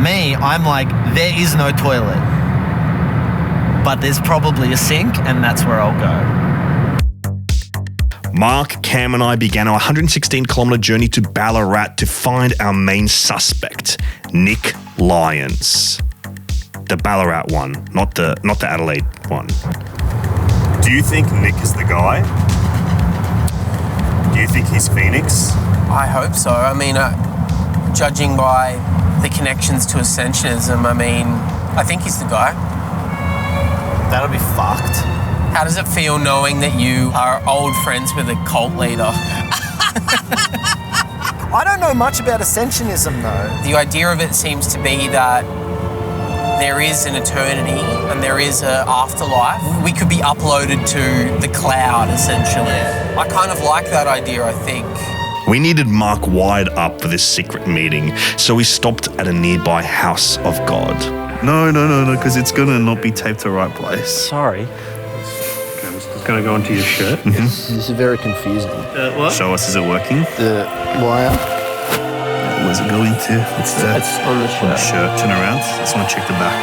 Me, I'm like, there is no toilet, but there's probably a sink, and that's where I'll go. Mark, Cam and I began our 116-kilometre journey to Ballarat to find our main suspect, Nick Lyons. The Ballarat one, not the Adelaide one. Do you think Nick is the guy? Do you think he's Phoenix? I hope so. I mean, judging by the connections to ascensionism, I think he's the guy. That'll be fucked. How does it feel knowing that you are old friends with a cult leader? I don't know much about ascensionism though. The idea of it seems to be that there is an eternity and there is an afterlife. We could be uploaded to the cloud, essentially. I kind of like that idea, I think. We needed Mark wired up for this secret meeting, so we stopped at a nearby house of God. No, because it's gonna not be taped to the right place. Sorry. It's gonna go onto your shirt. This is very confusing. What? Show us, is it working? The wire. Where's it going to? It's there. It's on the shirt. Shirt, turn around. Just want to check the back.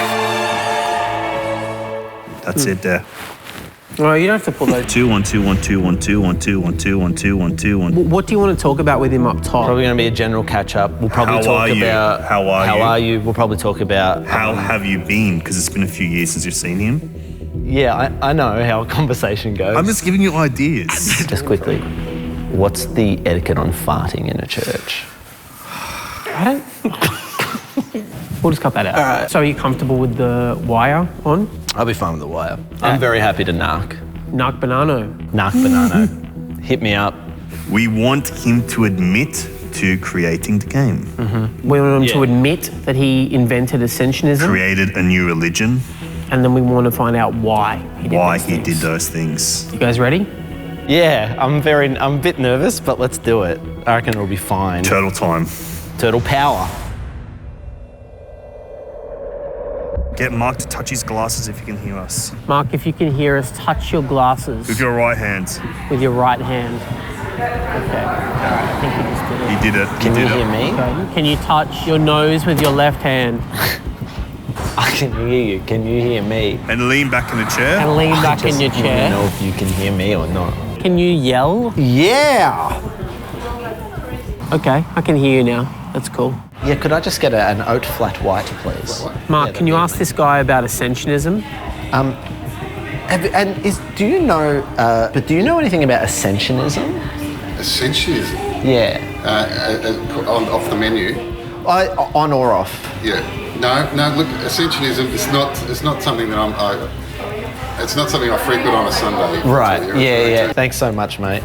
That's it there. Well, you don't have to pull those. 2 1 2 1 2 1 2 1 2 1 2 1 2 1 2 1. What do you want to talk about with him up top? Probably going to be a general catch up. We'll probably talk about How are you? We'll probably talk about How have you been? Because it's been a few years since you've seen him. Yeah, I know how a conversation goes. I'm just giving you ideas. Just quickly, what's the etiquette on farting in a church? I don't. We'll just cut that out. All right. So are you comfortable with the wire on? I'll be fine with the wire. I'm very happy to narc. Narc Banano. Narc Banano. Hit me up. We want him to admit to creating the game. Mm-hmm. We want him to admit that he invented ascensionism. Created a new religion. And then we want to find out why he did those things. You guys ready? Yeah, I'm a bit nervous, but let's do it. I reckon it'll be fine. Turtle time. Turtle power. Get Mark to touch his glasses if you can hear us. Mark, if you can hear us, touch your glasses. With your right hand. With your right hand. Okay. I think you just did it. He did it. Can you hear me? Okay. Can you touch your nose with your left hand? I can hear you. Can you hear me? And lean back in the chair. And lean back in your I chair. don't know if you can hear me or not. Can you yell? Yeah! Okay, I can hear you now. That's cool. Yeah, could I just get an oat flat white, please? Mark, can you ask this guy about ascensionism? Do you know anything about ascensionism? Ascensionism? Yeah. Off the menu? On or off? Yeah. No. Look, ascensionism is not something that it's not something I frequent on a Sunday. Right. Yeah. Thanks so much, mate.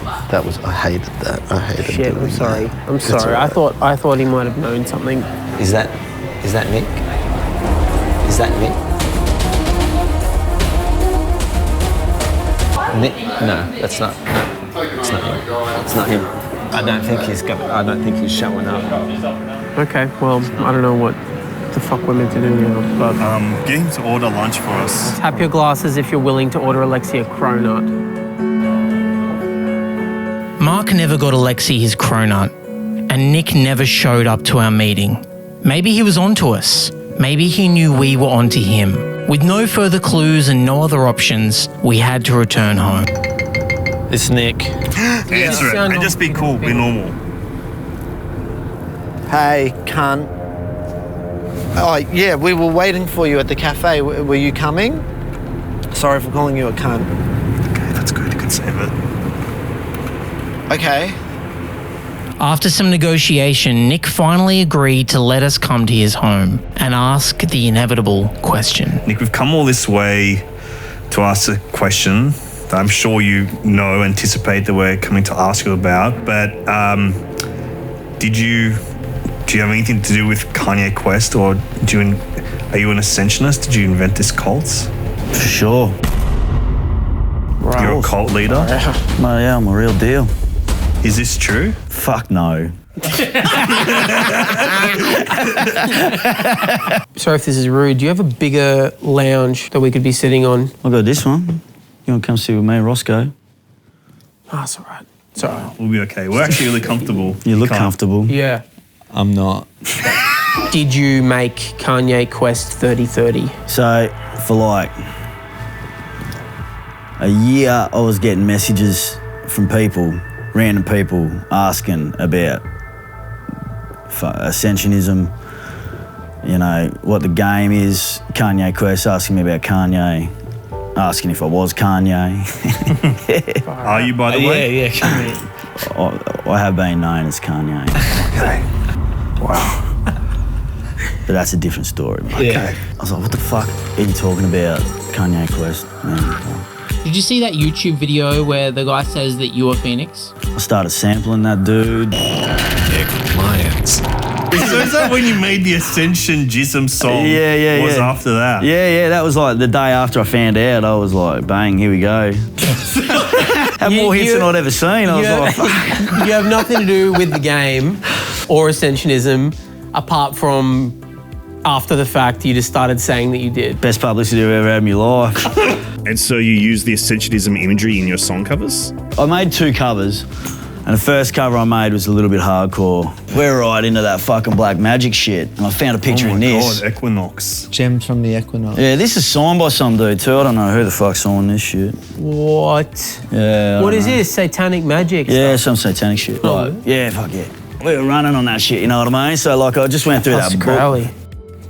I hated that. Shit, I'm sorry. That. I'm sorry. Right. I thought he might have known something. Is that Nick? Is that Nick? Nick? No, that's not. No, it's not him. It's not him. I don't think he's showing up. Okay. Well, I don't know what the fuck we're meant to do now, but get him to order lunch for us. Tap your glasses if you're willing to order Alexei a cronut. Mark never got Alexei his cronut, and Nick never showed up to our meeting. Maybe he was onto us. Maybe he knew we were onto him. With no further clues and no other options, we had to return home. It's Nick. Answer it and just be cool, be normal. Hey, cunt. Oh, yeah, we were waiting for you at the cafe. Were you coming? Sorry for calling you a cunt. Okay, that's good. You can save it. Okay. After some negotiation, Nick finally agreed to let us come to his home and ask the inevitable question. Nick, we've come all this way to ask a question that I'm sure you anticipate that we're coming to ask you about, but do you have anything to do with Kanye Quest, or are you an ascensionist? Did you invent this cult? For sure. You're a cult leader? No, yeah, I'm a real deal. Is this true? Fuck no. Sorry if this is rude. Do you have a bigger lounge that we could be sitting on? I've got this one. You want to come sit with me, Roscoe? Oh, it's all right. It's all right. We'll be okay. We're actually really comfortable. You look comfortable. Yeah. I'm not. Did you make Kanye Quest 3030? So, for like a year, I was getting messages from random people asking about ascensionism, what the game is. Kanye Quest asking me about Kanye, asking if I was Kanye. Are you, by the way? Yeah, Kanye. I have been known as Kanye. Okay. Wow. But that's a different story, mate. Okay. I was like, what the fuck are you talking about, Kanye Quest? Man. Did you see that YouTube video where the guy says that you are Phoenix? I started sampling that dude. Nick Lyons. So is that when you made the Ascensionism song? Yeah. Was after that? Yeah, that was like the day after I found out. I was like, bang, here we go. Had more hits than I'd ever seen. I was like, fuck. You have nothing to do with the game or Ascensionism apart from after the fact you just started saying that you did. Best publicity I've ever had in my life. And so you use the Ascensionism imagery in your song covers? I made 2 covers. And the first cover I made was a little bit hardcore. We're right into that fucking black magic shit. And I found a picture in this. Oh my God, Equinox. Gems from the Equinox. Yeah, this is signed by some dude too. I don't know who the fuck signed this shit. What? Yeah. What is this? Satanic magic? Yeah, some satanic shit. Like, yeah, fuck yeah. We were running on that shit, you know what I mean? So like I just went through that book. Crowley.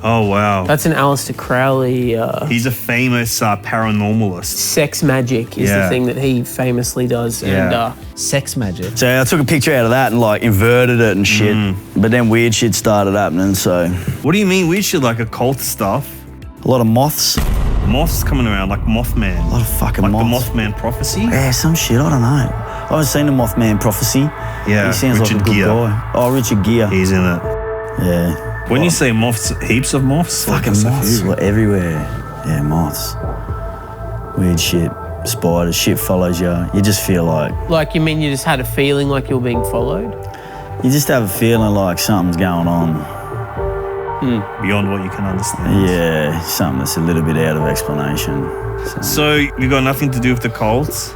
Oh, wow. That's an Aleister Crowley. He's a famous paranormalist. Sex magic is the thing that he famously does. Yeah. And sex magic. So I took a picture out of that and like inverted it and shit. But then weird shit started happening, so. What do you mean weird shit, like occult stuff? A lot of moths. Moths coming around, like Mothman. A lot of fucking moths. Like the Mothman prophecy? Yeah, some shit, I don't know. I haven't seen the Mothman prophecy. Yeah, he sounds Richard like a good Gere. guy. Oh, Richard Gere. He's in it. Yeah. When you say moths, heaps of moths? Fucking moths. Like everywhere. Yeah, moths. Weird shit. Spiders, shit follows you. You just feel like... Like, you mean you just had a feeling like you were being followed? You just have a feeling like something's going on. Beyond what you can understand. Yeah, something that's a little bit out of explanation. So you got nothing to do with the cults?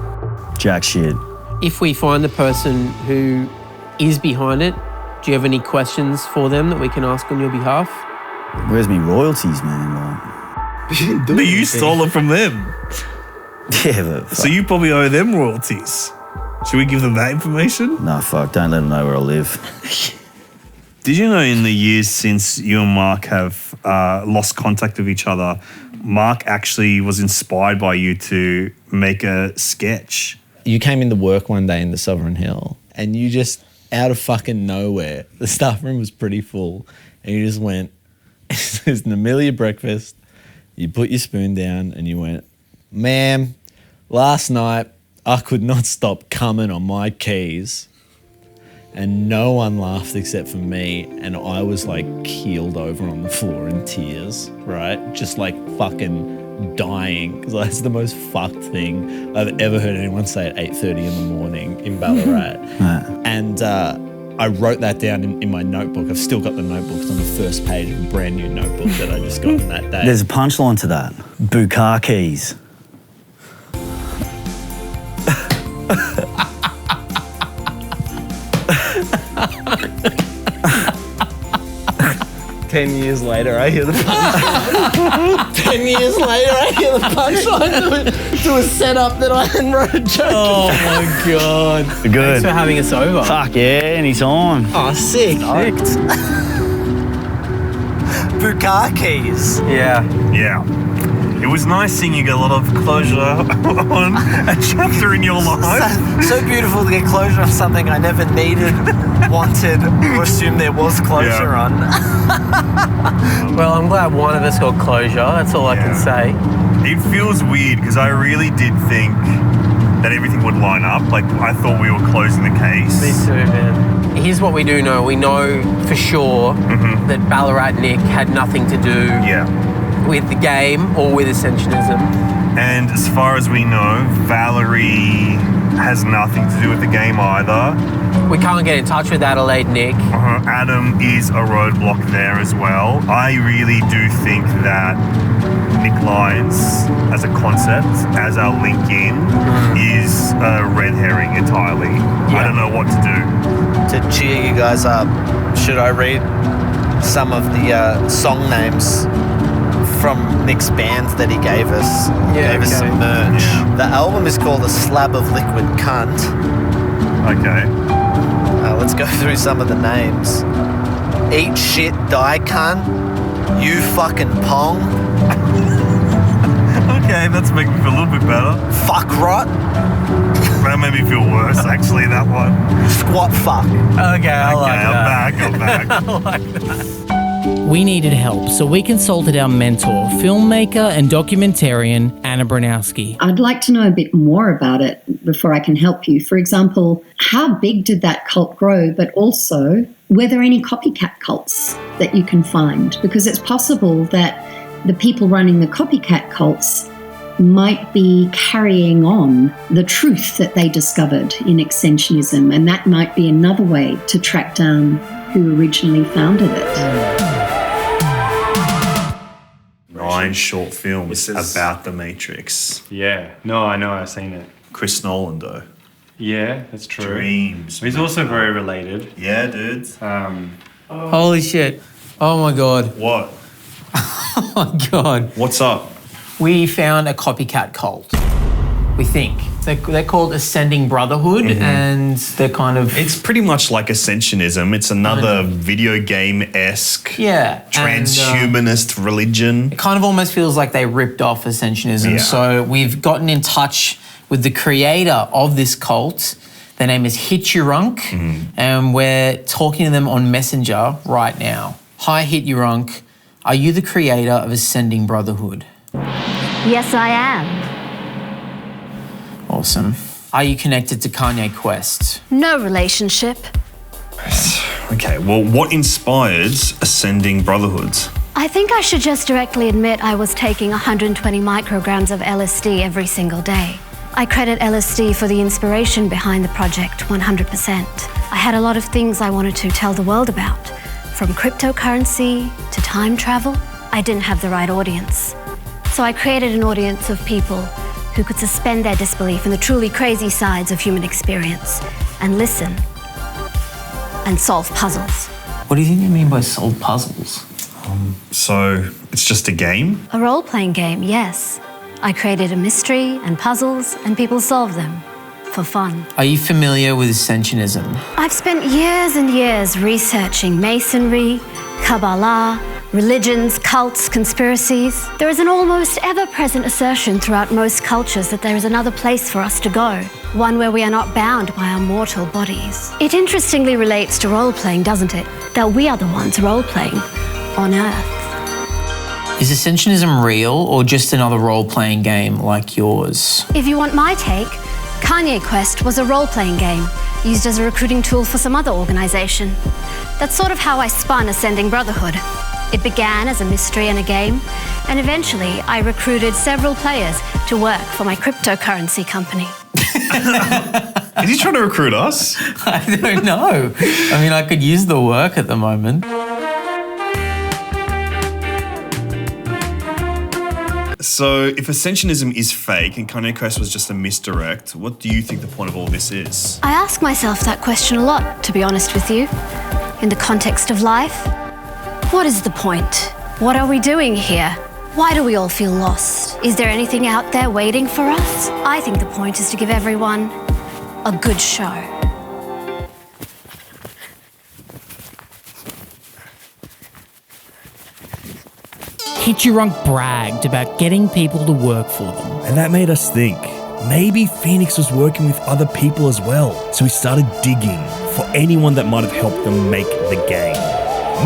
Jack shit. If we find the person who is behind it, do you have any questions for them that we can ask on your behalf? Where's me royalties, man? Like, But you stole it from them. Yeah, but So you probably owe them royalties. Should we give them that information? No, fuck, don't let them know where I live. Did you know in the years since you and Mark have lost contact with each other, Mark actually was inspired by you to make a sketch? You came into work one day in the Sovereign Hill and you just, out of fucking nowhere, the staff room was pretty full, and you just went, there's an Amelia breakfast. You put your spoon down and you went, ma'am, last night I could not stop coming on my keys. And no one laughed except for me, and I was like keeled over on the floor in tears, right? Just like fucking dying, because that's the most fucked thing I've ever heard anyone say at 8:30 in the morning in Ballarat. And I wrote that down in my notebook. I've still got the notebook. It's on the first page of a brand new notebook that I just got that day. There's a punchline to that. Bukakis. 10 years later, I hear the punchline. 10 years later, I hear the punchline to a setup that I hadn't wrote a joke. Oh my God. Good. Thanks for having us over. Fuck yeah, anytime. Oh, sick. Bukakis. Yeah. It was nice seeing you get a lot of closure on a chapter in your life. So beautiful to get closure on something I never needed, wanted, or assumed there was closure on. Well, I'm glad one of us got closure. That's all I can say. It feels weird because I really did think that everything would line up. Like, I thought we were closing the case. Me too, man. Here's what we do know. We know for sure that Ballarat Nick had nothing to do with the game or with ascensionism. And as far as we know, Valerie has nothing to do with the game either. We can't get in touch with Adelaide Nick. Adam is a roadblock there as well. I really do think that Nick Lyons as a concept, as our link in, is a red herring entirely. I don't know what to do. To cheer you guys up, should I read some of the song names from Nick's band that he gave us? He gave us some merch. The album is called A Slab of Liquid Cunt. Okay. Let's go through some of the names. Eat Shit Die Cunt. You Fucking Pong. Okay, that's making me feel a little bit better. Fuck Rot. That made me feel worse, actually, that one. Squat Fuck. Okay, I like that. I'm back. I like that. We needed help, so we consulted our mentor, filmmaker and documentarian Anna Branowski. I'd like to know a bit more about it before I can help you. For example, how big did that cult grow, but also, were there any copycat cults that you can find? Because it's possible that the people running the copycat cults might be carrying on the truth that they discovered in extensionism, and that might be another way to track down who originally founded it. 9 short films about the Matrix. Yeah. No, I know. I've seen it. Chris Nolan, though. Yeah, that's true. Dreams. He's also very related. Yeah, dudes. Holy shit. Oh my God. What? Oh my God. What's up? We found a copycat cult, we think. They're called Ascending Brotherhood, and they're kind of... It's pretty much like Ascensionism. It's another video game-esque transhumanist religion. It kind of almost feels like they ripped off Ascensionism. Yeah. So we've gotten in touch with the creator of this cult. Their name is Hiturunk, and we're talking to them on Messenger right now. Hi, Hiturunk. Are you the creator of Ascending Brotherhood? Yes, I am. Awesome. Are you connected to Kanye Quest? No relationship. Okay, well, what inspires Ascending Brotherhoods? I think I should just directly admit I was taking 120 micrograms of LSD every single day. I credit LSD for the inspiration behind the project 100%. I had a lot of things I wanted to tell the world about, from cryptocurrency to time travel. I didn't have the right audience. So I created an audience of people who could suspend their disbelief in the truly crazy sides of human experience and listen and solve puzzles. What do you think you mean by solve puzzles? So it's just a game? A role-playing game, yes. I created a mystery and puzzles and people solved them. for fun. Are you familiar with ascensionism? I've spent years and years researching Masonry, Kabbalah, religions, cults, conspiracies. There is an almost ever-present assertion throughout most cultures that there is another place for us to go, one where we are not bound by our mortal bodies. It interestingly relates to role-playing, doesn't it? That we are the ones role-playing on Earth. Is ascensionism real or just another role-playing game like yours? If you want my take, Kanye Quest was a role-playing game used as a recruiting tool for some other organization. That's sort of how I spun Ascending Brotherhood. It began as a mystery and a game, and eventually I recruited several players to work for my cryptocurrency company. Is he trying to recruit us? I don't know. I mean, I could use the work at the moment. So, if ascensionism is fake and Kanye Quest was just a misdirect, what do you think the point of all this is? I ask myself that question a lot, to be honest with you. In the context of life, what is the point? What are we doing here? Why do we all feel lost? Is there anything out there waiting for us? I think the point is to give everyone a good show. Hitchurunk bragged about getting people to work for them. And that made us think, maybe Phoenix was working with other people as well. So we started digging for anyone that might have helped them make the game.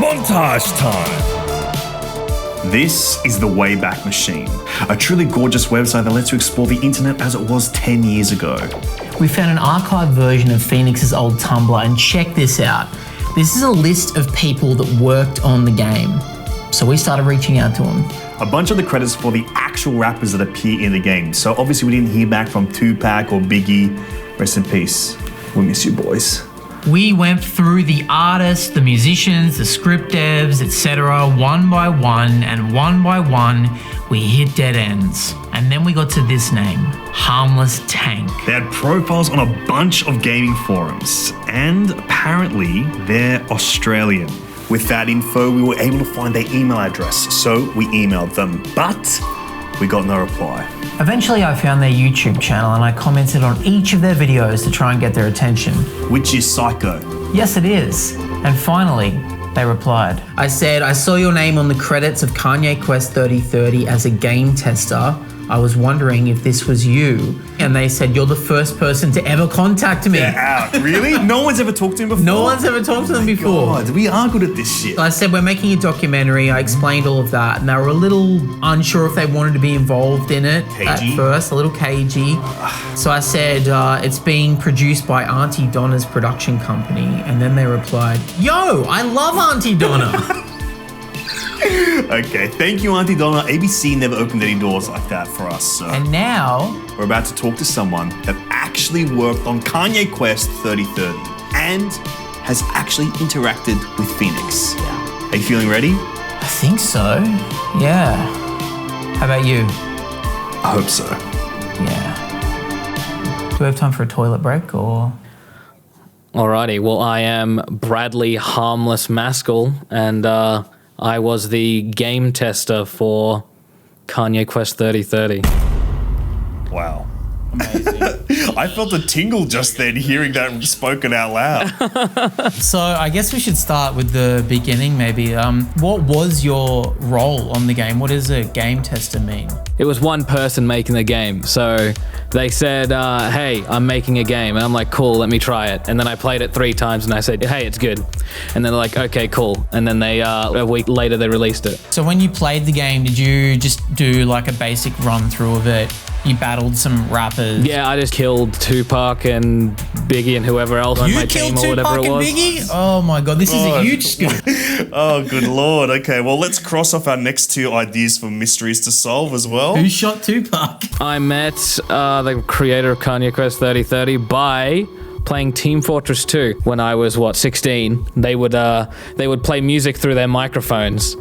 Montage time! This is the Wayback Machine, a truly gorgeous website that lets you explore the internet as it was 10 years ago. We found an archived version of Phoenix's old Tumblr, and check this out. This is a list of people that worked on the game. So we started reaching out to them. A bunch of the credits for the actual rappers that appear in the game. So obviously we didn't hear back from Tupac or Biggie. Rest in peace. We miss you, boys. We went through the artists, the musicians, the script devs, etc. one by one, and one by one, we hit dead ends. And then we got to this name, Harmless Tank. They had profiles on a bunch of gaming forums, and apparently they're Australian. With that info, we were able to find their email address, so we emailed them, but we got no reply. Eventually I found their YouTube channel and I commented on each of their videos to try and get their attention. Which is psycho. Yes, it is. And finally, they replied. I said, I saw your name on the credits of Kanye Quest 3030 as a game tester. I was wondering if this was you. And they said, you're the first person to ever contact me. Get out. Really? No one's ever talked to him before? No one's ever talked to them before. God, we are good at this shit. I said, we're making a documentary. I explained all of that. And they were a little unsure if they wanted to be involved in it at first, a little cagey. So I said, it's being produced by Aunty Donna's production company. And then they replied, yo, I love Aunty Donna. Okay, thank you, Aunty Donna. ABC never opened any doors like that for us, so. And now we're about to talk to someone that actually worked on Kanye Quest 3030 and has actually interacted with Phoenix. Yeah. Are you feeling ready? I think so. Yeah. How about you? I hope so. Yeah. Do we have time for a toilet break or? Alrighty, well, I am Bradley Harmless Maskell, and I was the game tester for Kanye Quest 3030. Wow. Amazing. I felt a tingle just then hearing that spoken out loud. So I guess we should start with the beginning maybe. What was your role on the game? What does a game tester mean? It was one person making the game. So they said, hey, I'm making a game. And I'm like, cool, let me try it. And then I played it 3 times and I said, hey, it's good. And then they're like, okay, cool. And then they, a week later, they released it. So when you played the game, did you just do like a basic run through of it? You battled some rappers. Yeah, I just killed Tupac and Biggie and whoever else on my team or whatever it was. Biggie? Oh my God, this is a huge scoop. Oh, good Lord. Okay, well, let's cross off our next 2 ideas for mysteries to solve as well. Who shot Tupac? I met the creator of Kanye Quest 3030 by playing Team Fortress 2 when I was, 16. They would play music through their microphones.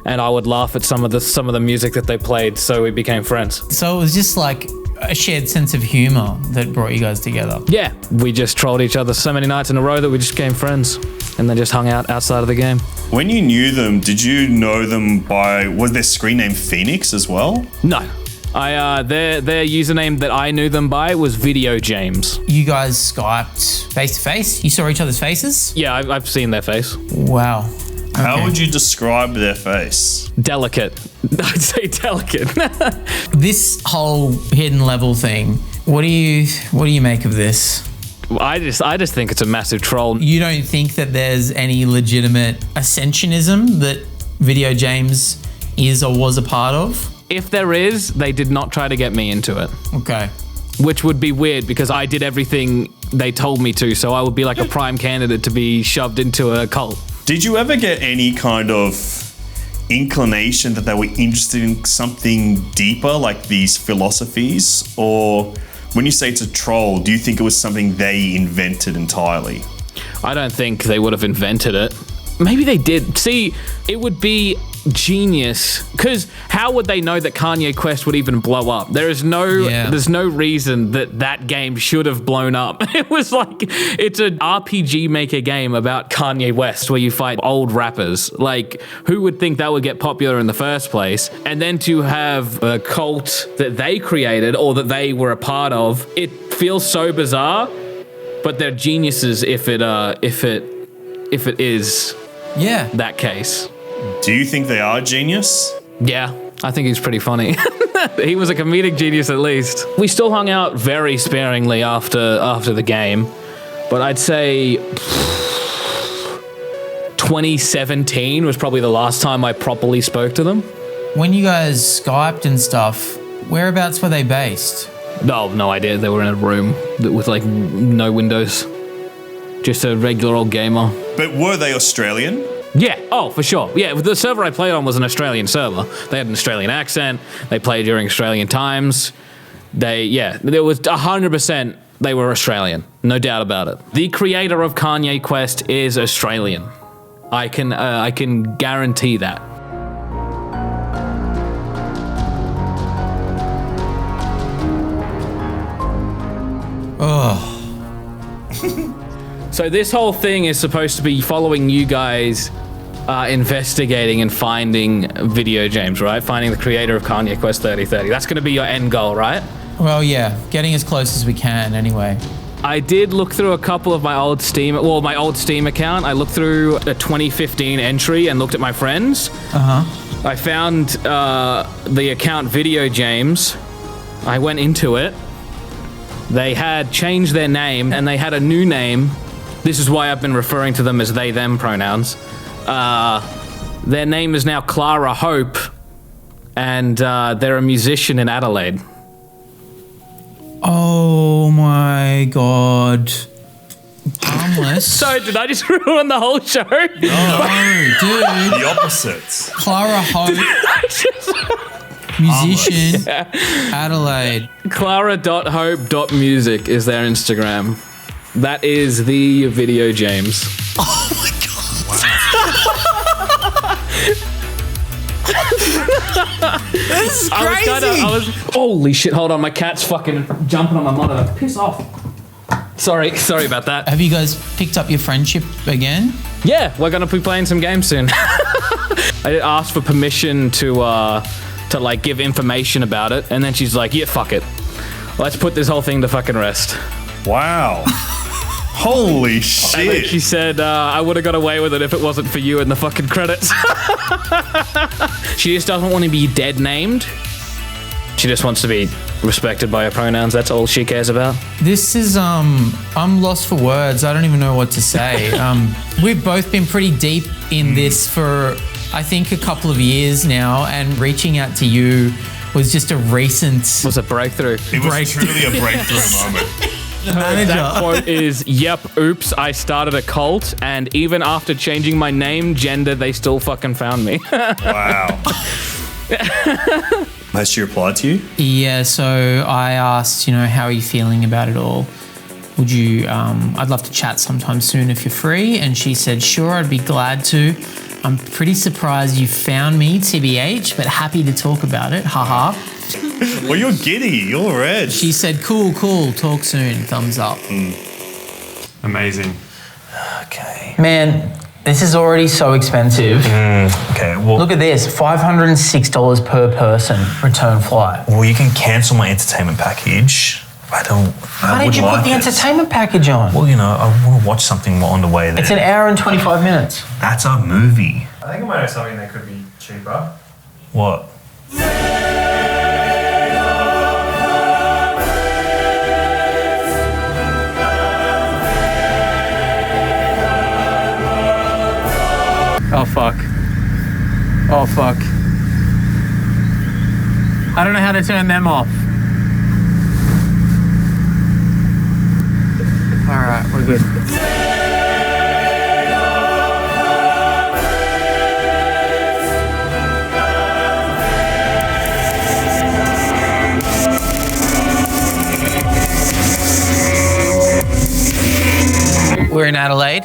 And I would laugh at some of the music that they played, so we became friends. So it was just like a shared sense of humor that brought you guys together. Yeah, we just trolled each other so many nights in a row that we just became friends, and then just hung out outside of the game. When you knew them, did you know them by, was their screen name Phoenix as well? No. Their username that I knew them by was Video James. You guys Skyped face to face? You saw each other's faces? Yeah, I've seen their face. Wow. How would you describe their face? Delicate. I'd say delicate. This whole hidden level thing, what do you make of this? I just think it's a massive troll. You don't think that there's any legitimate ascensionism that Video James is or was a part of? If there is, they did not try to get me into it. Okay. Which would be weird because I did everything they told me to, so I would be like a prime candidate to be shoved into a cult. Did you ever get any kind of inclination that they were interested in something deeper, like these philosophies? Or when you say it's a troll, do you think it was something they invented entirely? I don't think they would have invented it. Maybe they did. See, it would be genius, because how would they know that Kanye Quest would even blow up? There's no reason that game should have blown up. It was like, it's an RPG maker game about Kanye West where you fight old rappers. Like, who would think that would get popular in the first place? And then to have a cult that they created or that they were a part of, it feels so bizarre, but they're geniuses if it is that case. Do you think they are genius? Yeah, I think he's pretty funny. He was a comedic genius at least. We still hung out very sparingly after the game, but I'd say 2017 was probably the last time I properly spoke to them. When you guys Skyped and stuff, whereabouts were they based? No idea. They were in a room with like no windows. Just a regular old gamer. But were they Australian? Yeah, oh, for sure. Yeah, the server I played on was an Australian server. They had an Australian accent. They played during Australian times. There was 100% they were Australian. No doubt about it. The creator of Kanye Quest is Australian. I can guarantee that. Oh. So this whole thing is supposed to be following you guys investigating and finding Video James, right? Finding the creator of Kanye Quest 3030. That's going to be your end goal, right? Well, yeah. Getting as close as we can anyway. I did look through a couple of my old Steam account. I looked through a 2015 entry and looked at my friends. Uh-huh. I found the account Video James. I went into it. They had changed their name and they had a new name. This is why I've been referring to them as they, them pronouns. Their name is now Clara Hope, and they're a musician in Adelaide. Oh my god. Harmless. So, did I just ruin the whole show? No, dude. The opposites. Clara Hope. Musician, Adelaide. Clara.hope.music is their Instagram. That is the Video James. Oh my god. This is crazy. Holy shit, hold on, my cat's fucking jumping on my monitor. Piss off. Sorry about that. Have you guys picked up your friendship again? Yeah, we're gonna be playing some games soon. I asked for permission to like give information about it, and then she's like, yeah, fuck it. Let's put this whole thing to fucking rest. Wow. Holy shit. And then she said, I would have got away with it if it wasn't for you in the fucking credits. She just doesn't want to be dead named. She just wants to be respected by her pronouns. That's all she cares about. This is, I'm lost for words. I don't even know what to say. We've both been pretty deep in this for, I think, a couple of years now, and reaching out to you was just a recent... Was a breakthrough. It was truly a breakthrough moment. That quote is, yep, oops, I started a cult, and even after changing my name, gender, they still fucking found me. Wow. Has she replied to you? Yeah, so I asked, how are you feeling about it all? Would you, I'd love to chat sometime soon if you're free. And she said, sure, I'd be glad to. I'm pretty surprised you found me, TBH, but happy to talk about it, haha. Well, you're giddy, you're red. She said, cool, thumbs up. Amazing. Okay. Man, This is already so expensive. Okay, well... Look at this, $506 per person return flight. Well, you can cancel my entertainment package. How did you put the entertainment package on? Well, you know, I want to watch something on the way there. It's an hour and 25 minutes. That's a movie. I think I might have something that could be cheaper. What? Oh, fuck. Oh, fuck. I don't know how to turn them off. All right, we're good. We're in Adelaide.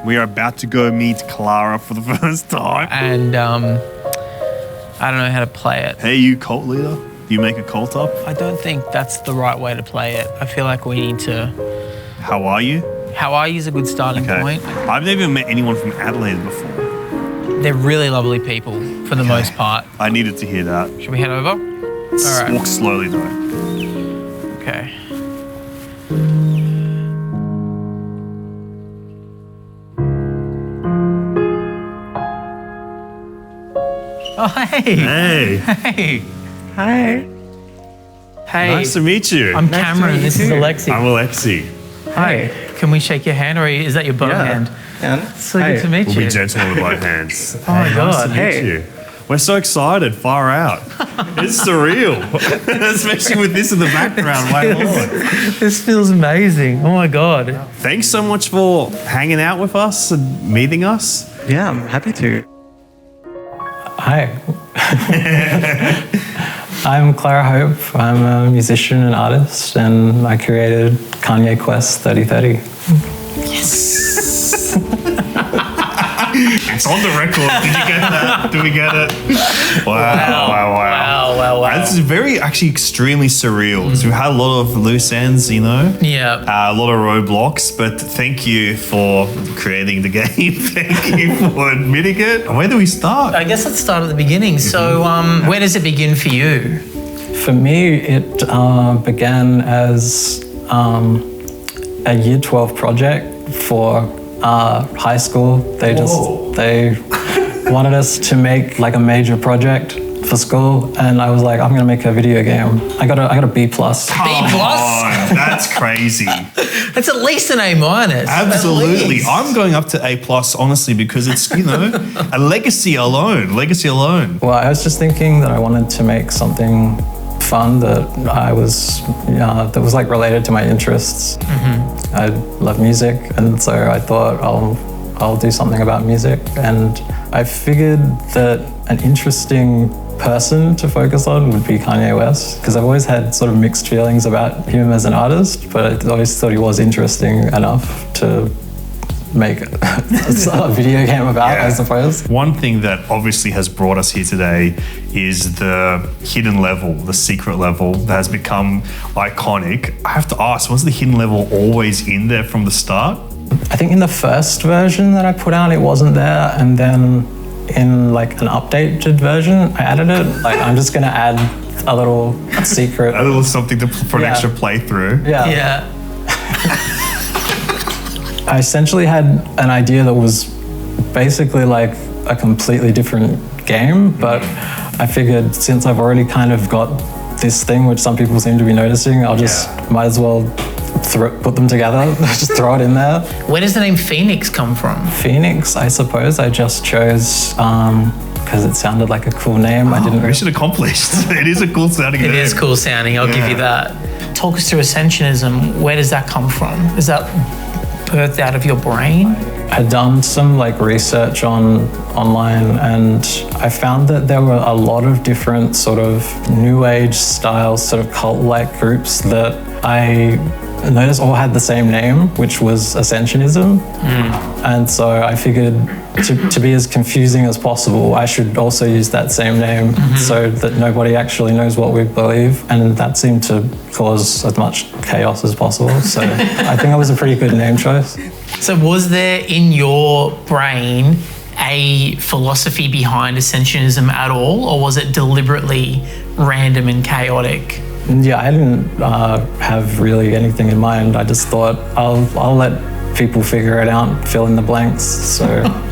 We are about to go meet Clara for the first time. And I don't know how to play it. Hey, you cult leader? Do you make a cult up? I don't think that's the right way to play it. I feel like we need to... How are you? How are you is a good starting point. I've never met anyone from Adelaide before. They're really lovely people for the most part. I needed to hear that. Should we head over? All right. Walk slowly though. Okay. Oh, hey. Hey. Hey. Hi. Hey. Nice to meet you. I'm Cameron. This is Alexei. I'm Alexei. Hi. Can we shake your hand, or is that your bow hand? So good to meet We'll you. be gentle with both hands. Oh my God. Nice to meet you. We're so excited. Far out. It's surreal. Especially with this in the background. My Lord. This feels amazing. Oh my God. Thanks so much for hanging out with us and meeting us. Yeah, I'm happy to. Hi. I'm Clara Hope. I'm a musician and artist, and I created Kanye Quest 3030. Yes. It's on the record. Did you get that? Did we get it? Wow. This is very, actually, extremely surreal. So we had a lot of loose ends, you know? Yeah. A lot of roadblocks, but thank you for creating the game. Thank you for admitting it. Where do we start? I guess let's start at the beginning. So, where does it begin for you? For me, it began as a Year 12 project for high school. They wanted us to make like a major project for school, and I was like, I'm gonna make a video game. I got a B+. B+? That's crazy. That's at least an A-. Absolutely. I'm going up to A+, honestly, because it's, you know, a legacy alone. Well, I was just thinking that I wanted to make something fun that that was like related to my interests. I love music, and so I thought I'll do something about music. And I figured that an interesting person to focus on would be Kanye West, because I've always had sort of mixed feelings about him as an artist, but I always thought he was interesting enough to make a video game about, I suppose. One thing that obviously has brought us here today is the hidden level, the secret level that has become iconic. I have to ask, was the hidden level always in there from the start? I think in the first version that I put out, it wasn't there, and then in like an updated version, I added it. Like, I'm just gonna add a little secret. A little something for an extra playthrough. Yeah. I essentially had an idea that was basically like a completely different game, but I figured since I've already kind of got this thing which some people seem to be noticing, I'll just might as well put them together, just throw it in there. Where does the name Phoenix come from? Phoenix, I suppose I just chose because it sounded like a cool name. I didn't. Mission accomplished. It is a cool sounding name. It is cool sounding, I'll give you that. Talk us through ascensionism. Where does that come from? Is that birthed out of your brain? I'd done some like research online, and I found that there were a lot of different sort of new age style sort of cult-like groups that I noticed all had the same name, which was ascensionism. And so I figured to be as confusing as possible, I should also use that same name so that nobody actually knows what we believe. And that seemed to cause as much chaos as possible. So I think it was a pretty good name choice. So was there in your brain a philosophy behind ascensionism at all, or was it deliberately random and chaotic? Yeah, I didn't have really anything in mind. I just thought I'll let people figure it out, fill in the blanks. So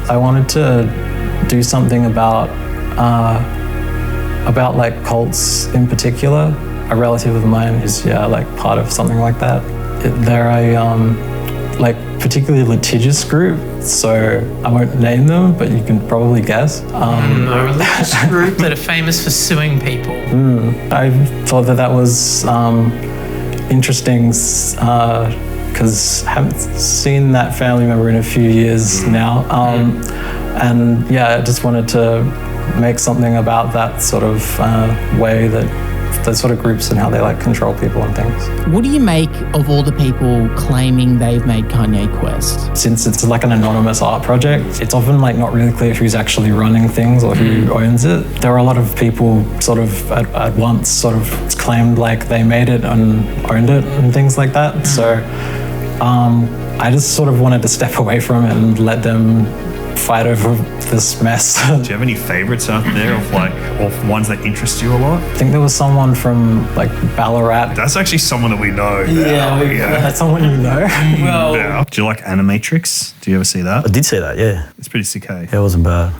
I wanted to do something about like cults in particular. A relative of mine is like part of something like that. They're a like particularly litigious group, so I won't name them, but you can probably guess. A religious group that are famous for suing people. I thought that was interesting because I haven't seen that family member in a few years now. And yeah, I just wanted to make something about that sort of way that those sort of groups and how they like control people and things. What do you make of all the people claiming they've made Kanye Quest? Since it's like an anonymous art project, it's often like not really clear who's actually running things or who owns it. There are a lot of people sort of at once sort of claimed like they made it and owned it and things like that. So I just sort of wanted to step away from it and let them fight over this mess. Do you have any favorites out there of ones that interest you a lot? I think there was someone from like Ballarat. That's actually someone that we know. That's someone you know. Well, Yeah. Do you like Animatrix? Do you ever see that? I did see that, yeah. It's pretty sick, hey? Yeah, it wasn't bad.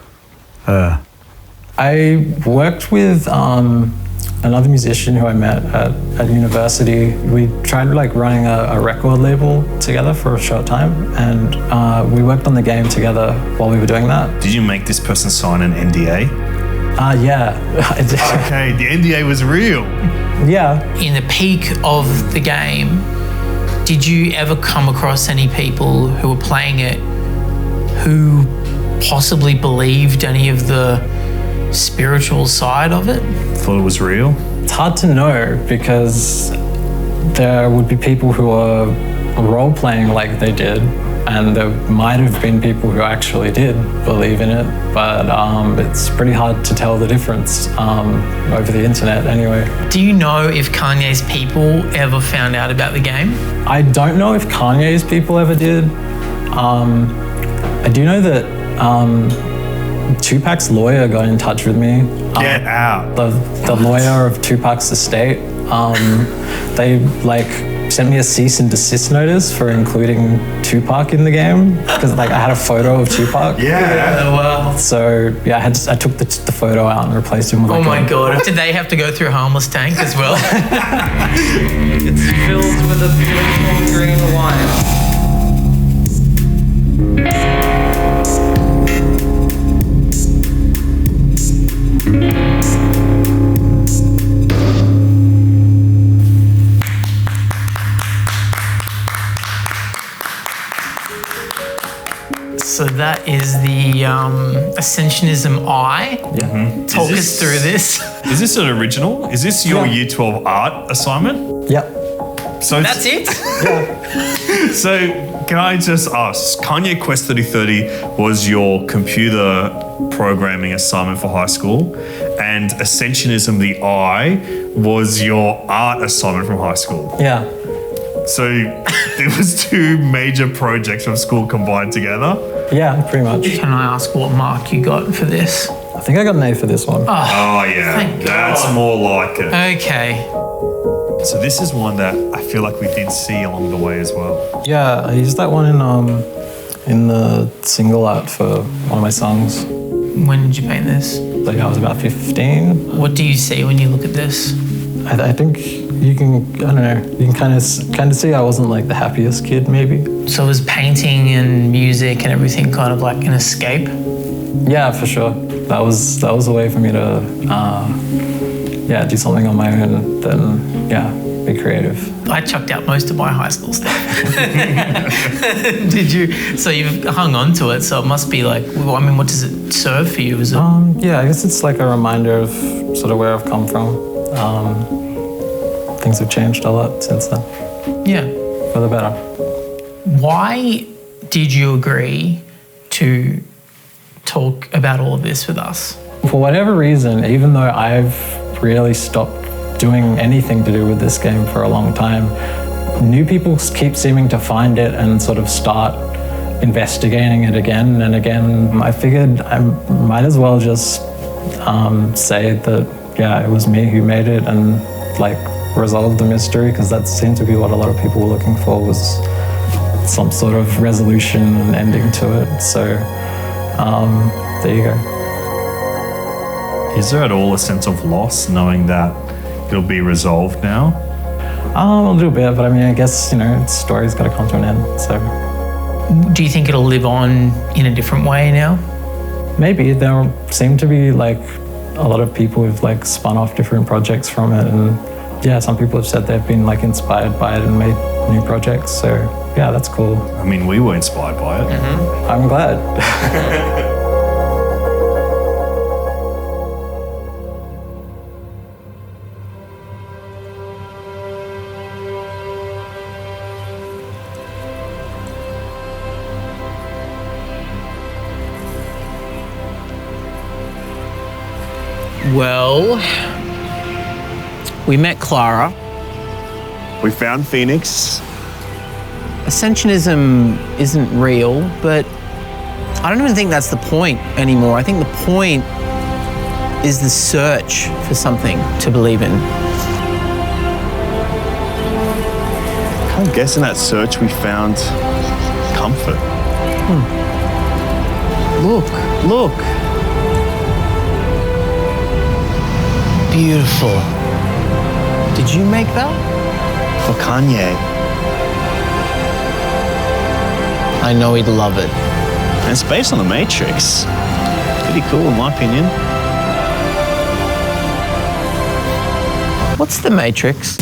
I worked with another musician who I met at university. We tried like running a record label together for a short time, and we worked on the game together while we were doing that. Did you make this person sign an NDA? Yeah, I did. Okay, the NDA was real. Yeah. In the peak of the game, did you ever come across any people who were playing it who possibly believed any of the spiritual side of it? Thought it was real? It's hard to know because there would be people who are role-playing like they did, and there might have been people who actually did believe in it, but it's pretty hard to tell the difference over the internet anyway. Do you know if Kanye's people ever found out about the game? I don't know if Kanye's people ever did. I do know that Tupac's lawyer got in touch with me. Get out. The lawyer of Tupac's estate. They like sent me a cease and desist notice for including Tupac in the game because like I had a photo of Tupac. Yeah. Wow. So yeah, I took the photo out and replaced him with Oh my god. Did they have to go through a harmless tank as well? It's filled with a beautiful green wine. So that is the Ascensionism Eye. Yeah. Talk us through this. Is this an original? Is this your Year 12 art assignment? Yep. So that's it? So can I just ask, Kanye Quest 3030 was your computer programming assignment for high school, and Ascensionism the Eye was your art assignment from high school. Yeah. So there was two major projects from school combined together. Yeah, pretty much. Can I ask what mark you got for this? I think I got an A for this one. Oh yeah, thank that's God. more like it. Okay. So this is one that I feel like we did see along the way as well. Yeah, I used that one in the single art for one of my songs. When did you paint this? Like I was about 15. What do you see when you look at this? I think you can, I don't know, you can kind of see I wasn't like the happiest kid maybe. So was painting and music and everything kind of like an escape? Yeah, for sure. That was a way for me to do something on my own, then be creative. I chucked out most of my high school stuff. Did you? So you've hung on to it, so it must be like, well, I mean, what does it serve for you? Is it? Yeah, I guess it's like a reminder of sort of where I've come from. Things have changed a lot since then. Yeah. For the better. Why did you agree to talk about all of this with us? For whatever reason, even though I've really stopped doing anything to do with this game for a long time, new people keep seeming to find it and sort of start investigating it again and again. I figured I might as well just say that, yeah, it was me who made it and like resolve the mystery, because that seemed to be what a lot of people were looking for, was some sort of resolution and ending to it. So there you go. Is there at all a sense of loss knowing that it'll be resolved now? A little bit, but I mean, I guess, the story's got to come to an end, so. Do you think it'll live on in a different way now? Maybe. There seem to be like a lot of people who've like spun off different projects from it, and yeah, some people have said they've been like inspired by it and made new projects, so yeah, that's cool. I mean, we were inspired by it. Mm-hmm. I'm glad. Well, we met Clara. We found Phoenix. Ascensionism isn't real, but I don't even think that's the point anymore. I think the point is the search for something to believe in. I guess in that search we found comfort. Look. Beautiful. Did you make that? For Kanye. I know he'd love it. And it's based on the Matrix. Pretty cool in my opinion. What's the Matrix?